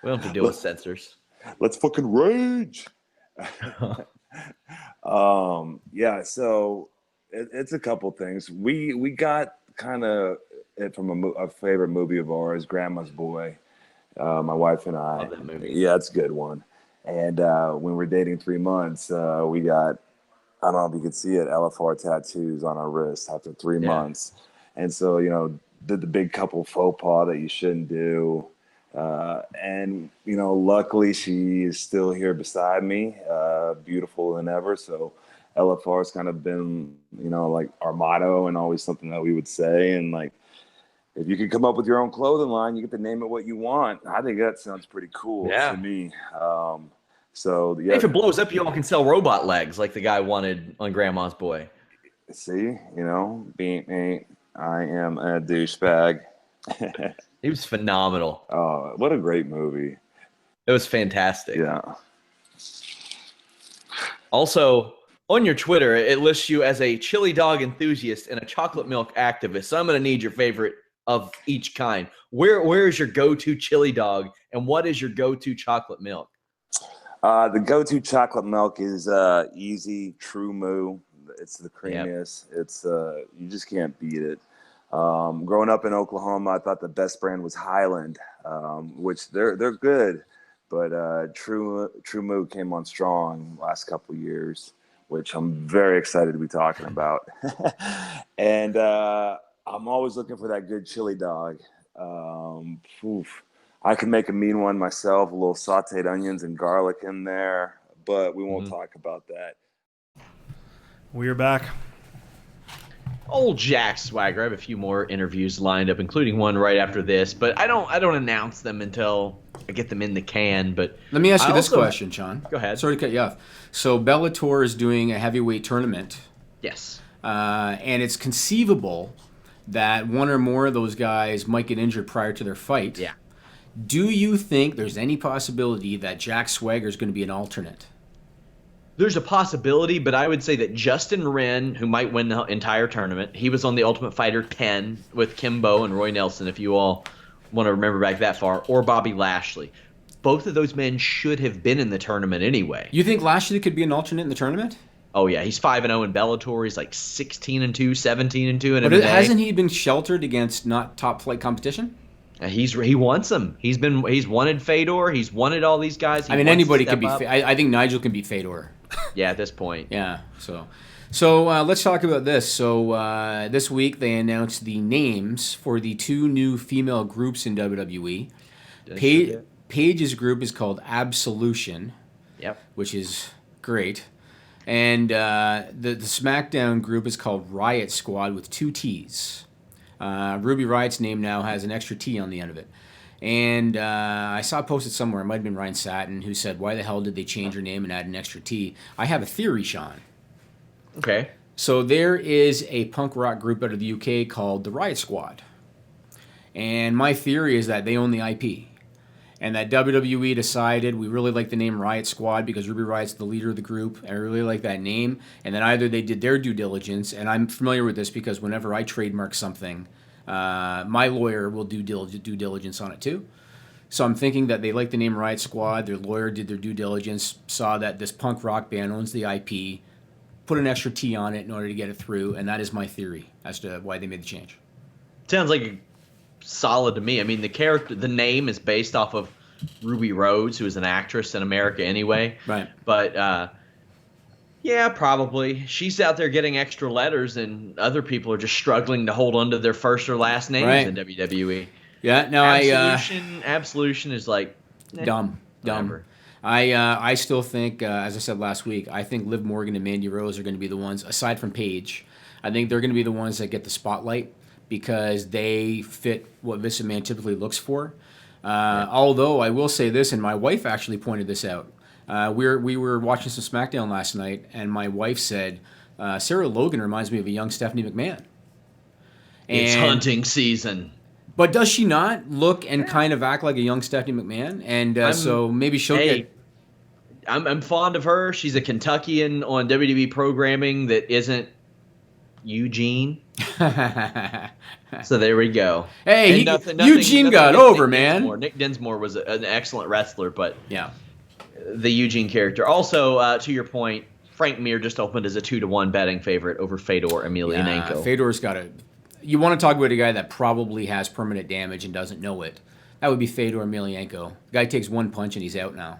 [SPEAKER 3] We don't have to deal with censors.
[SPEAKER 7] Let's fucking rage. Yeah, so it's a couple things. We got kind of it from a favorite movie of ours, Grandma's Boy. My wife and I.
[SPEAKER 3] Love that movie.
[SPEAKER 7] Yeah, it's a good one. And when we're dating 3 months, we got, I don't know if you could see it, LFR tattoos on our wrists after 3 months. And so, did the big couple faux pas that you shouldn't do. And, luckily she is still here beside me, beautiful than ever. So LFR has kind of been, like our motto, and always something that we would say. And like, if you could come up with your own clothing line, you get to name it what you want. I think that sounds pretty cool to me. So yeah,
[SPEAKER 3] if it blows up, you all can sell robot legs like the guy wanted on Grandma's Boy.
[SPEAKER 7] See, being me, I am a douchebag.
[SPEAKER 3] He was phenomenal.
[SPEAKER 7] Oh, what a great movie!
[SPEAKER 3] It was fantastic.
[SPEAKER 7] Yeah.
[SPEAKER 3] Also, on your Twitter, it lists you as a chili dog enthusiast and a chocolate milk activist. So I'm going to need your favorite of each kind. Where is your go-to chili dog, and what is your go-to chocolate milk?
[SPEAKER 7] The go-to chocolate milk is easy, True Moo. It's the creamiest. Yep. It's you just can't beat it. Growing up in Oklahoma, I thought the best brand was Highland, which they're good, but True Moo came on strong last couple of years, which I'm very excited to be talking about. And I'm always looking for that good chili dog. I can make a mean one myself, a little sauteed onions and garlic in there, but we won't talk about that.
[SPEAKER 2] We're back.
[SPEAKER 3] Old Jack Swagger. I have a few more interviews lined up, including one right after this, but I don't announce them until I get them in the can. But
[SPEAKER 4] let me ask you this question, Sean.
[SPEAKER 3] Go ahead.
[SPEAKER 4] Sorry to cut you off. So Bellator is doing a heavyweight tournament.
[SPEAKER 3] Yes.
[SPEAKER 4] And it's conceivable that one or more of those guys might get injured prior to their fight.
[SPEAKER 3] Yeah.
[SPEAKER 4] Do you think there's any possibility that Jack Swagger is going to be an alternate?
[SPEAKER 3] There's a possibility, but I would say that Justin Wren, who might win the entire tournament, he was on the Ultimate Fighter 10 with Kimbo and Roy Nelson, if you all want to remember back that far, or Bobby Lashley. both of those men should have been in the tournament anyway.
[SPEAKER 4] You think Lashley could be an alternate in the tournament?
[SPEAKER 3] Oh yeah, he's 5-0 in Bellator. He's like 16-2, 17-2 in
[SPEAKER 4] But
[SPEAKER 3] MMA.
[SPEAKER 4] hasn't he been sheltered against not top flight competition?
[SPEAKER 3] He wants them. He's wanted Fedor. He's wanted all these guys.
[SPEAKER 4] I mean, anybody could be. I think Nigel can beat Fedor.
[SPEAKER 3] Yeah, at this point.
[SPEAKER 4] Yeah. So let's talk about this. So this week they announced the names for the 2 new female groups in WWE. Paige's group is called Absolution.
[SPEAKER 3] Yep.
[SPEAKER 4] Which is great. And the SmackDown group is called Riot Squad with 2 T's. Ruby Riot's name now has an extra T on the end of it. And I saw it posted somewhere, it might have been Ryan Satin, who said, why the hell did they change her name and add an extra T? I have a theory, Sean.
[SPEAKER 3] Okay.
[SPEAKER 4] So there is a punk rock group out of the UK called the Riot Squad. And my theory is that they own the IP. And that WWE decided we really like the name Riot Squad because Ruby Riot's the leader of the group. And I really like that name. And then either they did their due diligence, and I'm familiar with this because whenever I trademark something, my lawyer will do due diligence on it too. So I'm thinking that they like the name Riot Squad. Their lawyer did their due diligence, saw that this punk rock band owns the IP, put an extra T on it in order to get it through. And that is my theory as to why they made the change.
[SPEAKER 3] Sounds like solid to me. I mean, the name is based off of Ruby Rhodes, who is an actress in America anyway.
[SPEAKER 4] Right.
[SPEAKER 3] But yeah, probably. She's out there getting extra letters, and other people are just struggling to hold on to their first or last names in WWE.
[SPEAKER 4] Yeah. No,
[SPEAKER 3] Absolution is like
[SPEAKER 4] dumb.
[SPEAKER 3] Whatever.
[SPEAKER 4] I still think, as I said last week, I think Liv Morgan and Mandy Rose are going to be the ones, aside from Paige, I think they're going to be the ones that get the spotlight because they fit what Vince McMahon typically looks for. Although I will say this, and my wife actually pointed this out. We were watching some SmackDown last night, and my wife said, Sarah Logan reminds me of a young Stephanie McMahon.
[SPEAKER 3] It's hunting season.
[SPEAKER 4] But does she not look and kind of act like a young Stephanie McMahon? And so maybe she'll get...
[SPEAKER 3] I'm fond of her. She's a Kentuckian on WWE programming that isn't Eugene. So there we go.
[SPEAKER 4] Hey, Eugene got over, man.
[SPEAKER 3] Nick Dinsmore was an excellent wrestler, but
[SPEAKER 4] yeah,
[SPEAKER 3] the Eugene character. Also, to your point, Frank Mir just opened as a 2-1 betting favorite over Fedor Emelianenko.
[SPEAKER 4] Yeah, Fedor's got a... You want to talk about a guy that probably has permanent damage and doesn't know it. That would be Fedor Emelianenko. The guy takes one punch and he's out now.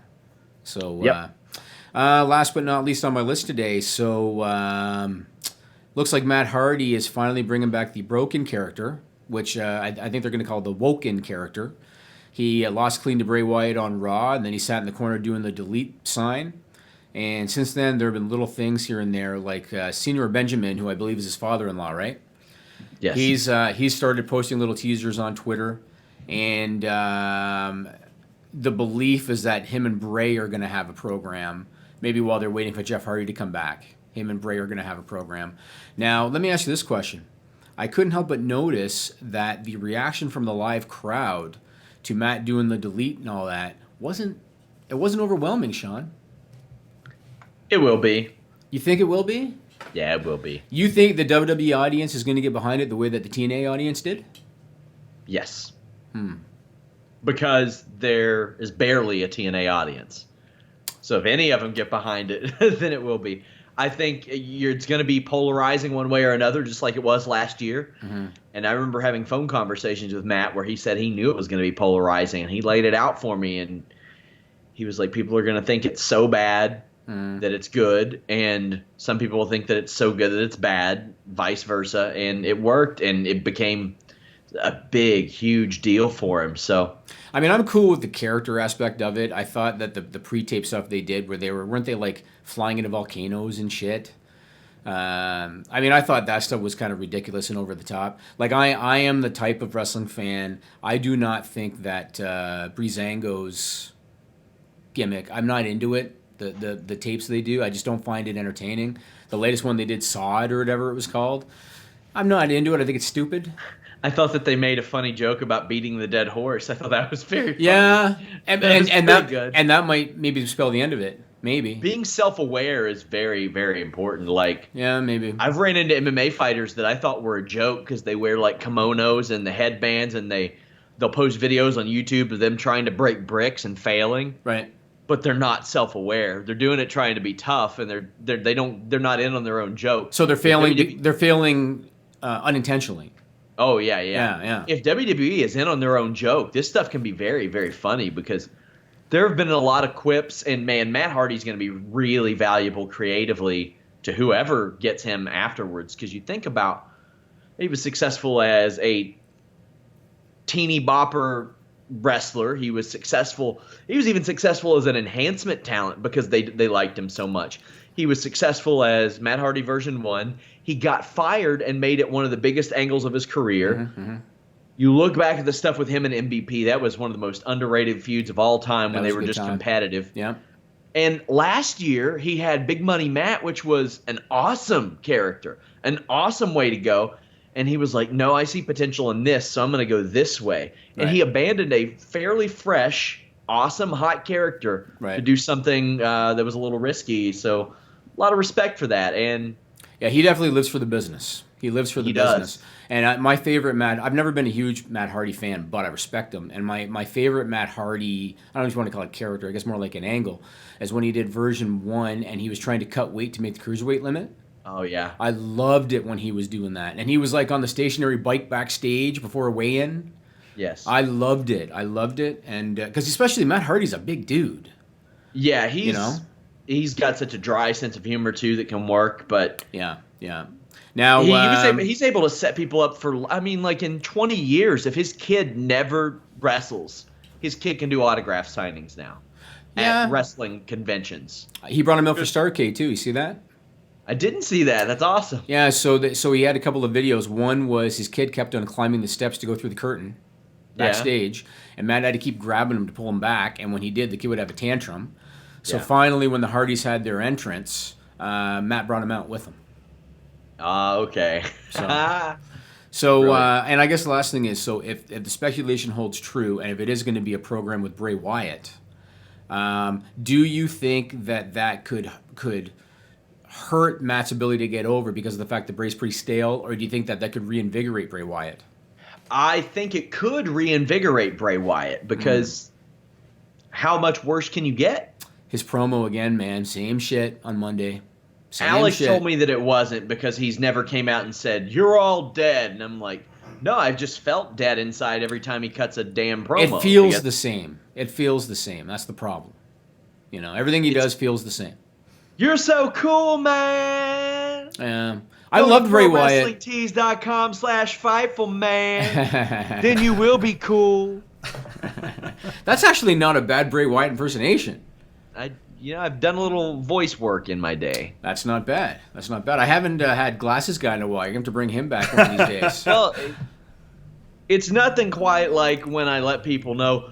[SPEAKER 4] So, last but not least on my list today, looks like Matt Hardy is finally bringing back the Broken character, which I think they're going to call the Woken character. He lost clean to Bray Wyatt on Raw, and then he sat in the corner doing the delete sign. And since then, there have been little things here and there, like Senior Benjamin, who I believe is his father-in-law, right?
[SPEAKER 3] Yes.
[SPEAKER 4] He's started posting little teasers on Twitter, and the belief is that him and Bray are going to have a program, maybe while they're waiting for Jeff Hardy to come back. Him and Bray are going to have a program. Now, let me ask you this question. I couldn't help but notice that the reaction from the live crowd to Matt doing the delete and all that wasn't overwhelming, Sean.
[SPEAKER 3] It will be.
[SPEAKER 4] You think it will be?
[SPEAKER 3] Yeah, it will be.
[SPEAKER 4] You think the WWE audience is going to get behind it the way that the TNA audience did?
[SPEAKER 3] Yes. Because there is barely a TNA audience. So if any of them get behind it, then it will be. I think it's going to be polarizing one way or another, just like it was last year. Mm-hmm. And I remember having phone conversations with Matt where he said he knew it was going to be polarizing, and he laid it out for me. And he was like, people are going to think it's so bad that it's good, and some people will think that it's so good that it's bad, vice versa. And it worked, and it became a big, huge deal for him. So,
[SPEAKER 4] I mean, I'm cool with the character aspect of it. I thought that the pre-tape stuff they did, where weren't they like flying into volcanoes and shit? I mean, I thought that stuff was kind of ridiculous and over the top. Like, I am the type of wrestling fan. I do not think that Breezango's gimmick, I'm not into it. The tapes they do, I just don't find it entertaining. The latest one they did, Saw It or whatever it was called, I'm not into it. I think it's stupid.
[SPEAKER 3] I thought that they made a funny joke about beating the dead horse. I thought that was very funny.
[SPEAKER 4] Yeah, and that
[SPEAKER 3] good.
[SPEAKER 4] And that might maybe spell the end of it. Maybe
[SPEAKER 3] being self-aware is very, very important. Like,
[SPEAKER 4] yeah, maybe
[SPEAKER 3] I've ran into MMA fighters that I thought were a joke because they wear like kimonos and the headbands, and they they'll post videos on YouTube of them trying to break bricks and failing.
[SPEAKER 4] Right.
[SPEAKER 3] But they're not self-aware. They're doing it trying to be tough, and they're not in on their own joke.
[SPEAKER 4] So they're failing. They're failing unintentionally.
[SPEAKER 3] Oh yeah. If WWE is in on their own joke, this stuff can be very, very funny because there have been a lot of quips, and man, Matt Hardy's going to be really valuable creatively to whoever gets him afterwards. Because you think about, he was successful as a teeny bopper wrestler. He was successful. He was even successful as an enhancement talent because they liked him so much. He was successful as Matt Hardy version 1. He got fired and made it one of the biggest angles of his career. You look back at the stuff with him and MVP, that was one of the most underrated feuds of all time when they were just competitive.
[SPEAKER 4] Yeah.
[SPEAKER 3] And last year, he had Big Money Matt, which was an awesome character, an awesome way to go. And he was like, no, I see potential in this, so I'm going to go this way. And he abandoned a fairly fresh, awesome, hot character to do something that was a little risky. So a lot of respect for that. And
[SPEAKER 4] yeah, he definitely lives for the business. He lives for the business. And my favorite I've never been a huge Matt Hardy fan, but I respect him. And my favorite Matt Hardy, I don't know if you want to call it character, I guess more like an angle, is when he did version 1 and he was trying to cut weight to make the cruiserweight limit.
[SPEAKER 3] Oh, yeah.
[SPEAKER 4] I loved it when he was doing that. And he was like on the stationary bike backstage before a weigh-in.
[SPEAKER 3] Yes.
[SPEAKER 4] I loved it. And because especially Matt Hardy's a big dude.
[SPEAKER 3] Yeah, he's got such a dry sense of humor, too, that can work. But
[SPEAKER 4] yeah. Now
[SPEAKER 3] he's able to set people up for, I mean, like in 20 years, if his kid never wrestles, his kid can do autograph signings now at wrestling conventions.
[SPEAKER 4] He brought him out for Starrcade, too. You see that?
[SPEAKER 3] I didn't see that. That's awesome.
[SPEAKER 4] Yeah, so he had a couple of videos. One was his kid kept on climbing the steps to go through the curtain backstage, and Matt had to keep grabbing him to pull him back, and when he did, the kid would have a tantrum. So finally, when the Hardys had their entrance, Matt brought him out with him.
[SPEAKER 3] Okay.
[SPEAKER 4] So and I guess the last thing is, so if the speculation holds true, and if it is going to be a program with Bray Wyatt, do you think that could hurt Matt's ability to get over because of the fact that Bray's pretty stale, or do you think that could reinvigorate Bray Wyatt?
[SPEAKER 3] I think it could reinvigorate Bray Wyatt because how much worse can you get?
[SPEAKER 4] His promo again, man, same shit on Monday.
[SPEAKER 3] Alex told me that it wasn't because he's never came out and said, "You're all dead." And I'm like, no, I've just felt dead inside every time he cuts a damn promo.
[SPEAKER 4] It feels the same. That's the problem. Everything he does feels the same.
[SPEAKER 3] You're so cool, man.
[SPEAKER 4] I loved Bray Wyatt.
[SPEAKER 3] WrestlingTees.com/Fightful, man. Then you will be cool.
[SPEAKER 4] That's actually not a bad Bray Wyatt impersonation.
[SPEAKER 3] I've done a little voice work in my day.
[SPEAKER 4] That's not bad. I haven't had Glasses Guy in a while. I have to bring him back one of these days.
[SPEAKER 3] Well, it's nothing quite like when I let people know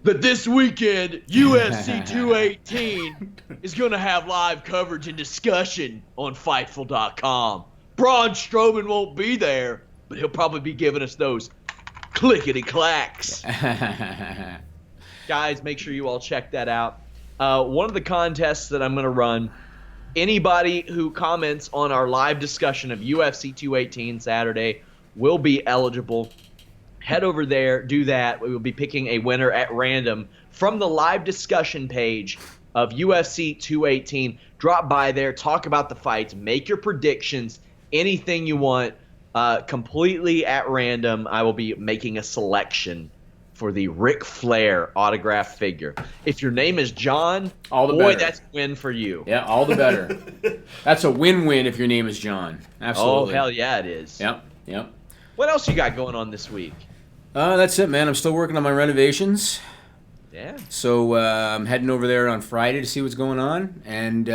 [SPEAKER 3] that this weekend, UFC 218 is going to have live coverage and discussion on Fightful.com. Braun Strowman won't be there, but he'll probably be giving us those clickety-clacks. Guys, make sure you all check that out. One of the contests that I'm going to run, anybody who comments on our live discussion of UFC 218 Saturday will be eligible. Head over there, do that. We will be picking a winner at random from the live discussion page of UFC 218. Drop by there, talk about the fights, make your predictions, anything you want, completely at random. I will be making a selection for the Ric Flair autograph figure. If your name is John, boy, that's a win for you.
[SPEAKER 4] Yeah, all the better. That's a win-win if your name is John. Absolutely.
[SPEAKER 3] Oh, hell yeah, it is.
[SPEAKER 4] Yep.
[SPEAKER 3] What else you got going on this week?
[SPEAKER 4] That's it, man. I'm still working on my renovations.
[SPEAKER 3] Yeah.
[SPEAKER 4] So I'm heading over there on Friday to see what's going on, and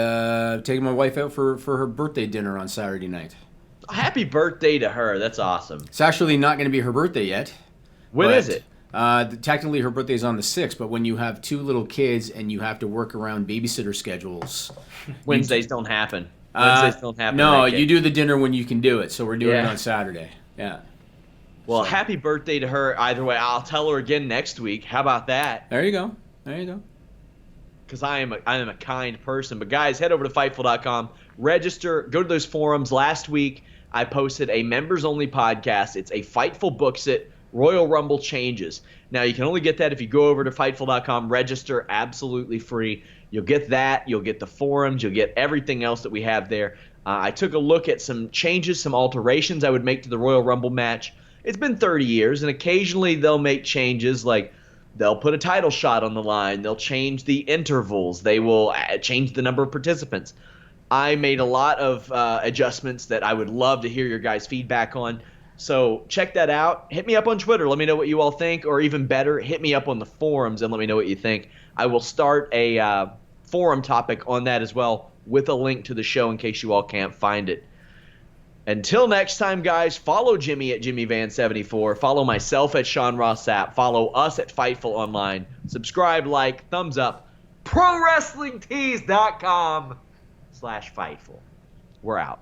[SPEAKER 4] taking my wife out for her birthday dinner on Saturday night.
[SPEAKER 3] Happy birthday to her. That's awesome.
[SPEAKER 4] It's actually not going to be her birthday yet.
[SPEAKER 3] When is it?
[SPEAKER 4] Technically, her birthday is on the 6th, but when you have 2 little kids and you have to work around babysitter schedules...
[SPEAKER 3] Wednesdays don't happen. Wednesdays don't happen.
[SPEAKER 4] No, you do the dinner when you can do it, so we're doing it on Saturday. Yeah.
[SPEAKER 3] Well, happy birthday to her either way. I'll tell her again next week. How about that?
[SPEAKER 4] There you go.
[SPEAKER 3] Because I am a kind person. But guys, head over to Fightful.com. Register. Go to those forums. Last week, I posted a members-only podcast. It's a Fightful Books It Royal Rumble changes. Now, you can only get that if you go over to Fightful.com, register absolutely free. You'll get that. You'll get the forums. You'll get everything else that we have there. I took a look at some changes, some alterations I would make to the Royal Rumble match. It's been 30 years, and occasionally they'll make changes like they'll put a title shot on the line. They'll change the intervals. They will change the number of participants. I made a lot of adjustments that I would love to hear your guys' feedback on. So check that out. Hit me up on Twitter. Let me know what you all think. Or even better, hit me up on the forums and let me know what you think. I will start a forum topic on that as well with a link to the show in case you all can't find it. Until next time, guys, follow Jimmy at JimmyVan74. Follow myself at Sean Ross Sapp. Follow us at Fightful Online. Subscribe, like, thumbs up. ProWrestlingTees.com/Fightful. We're out.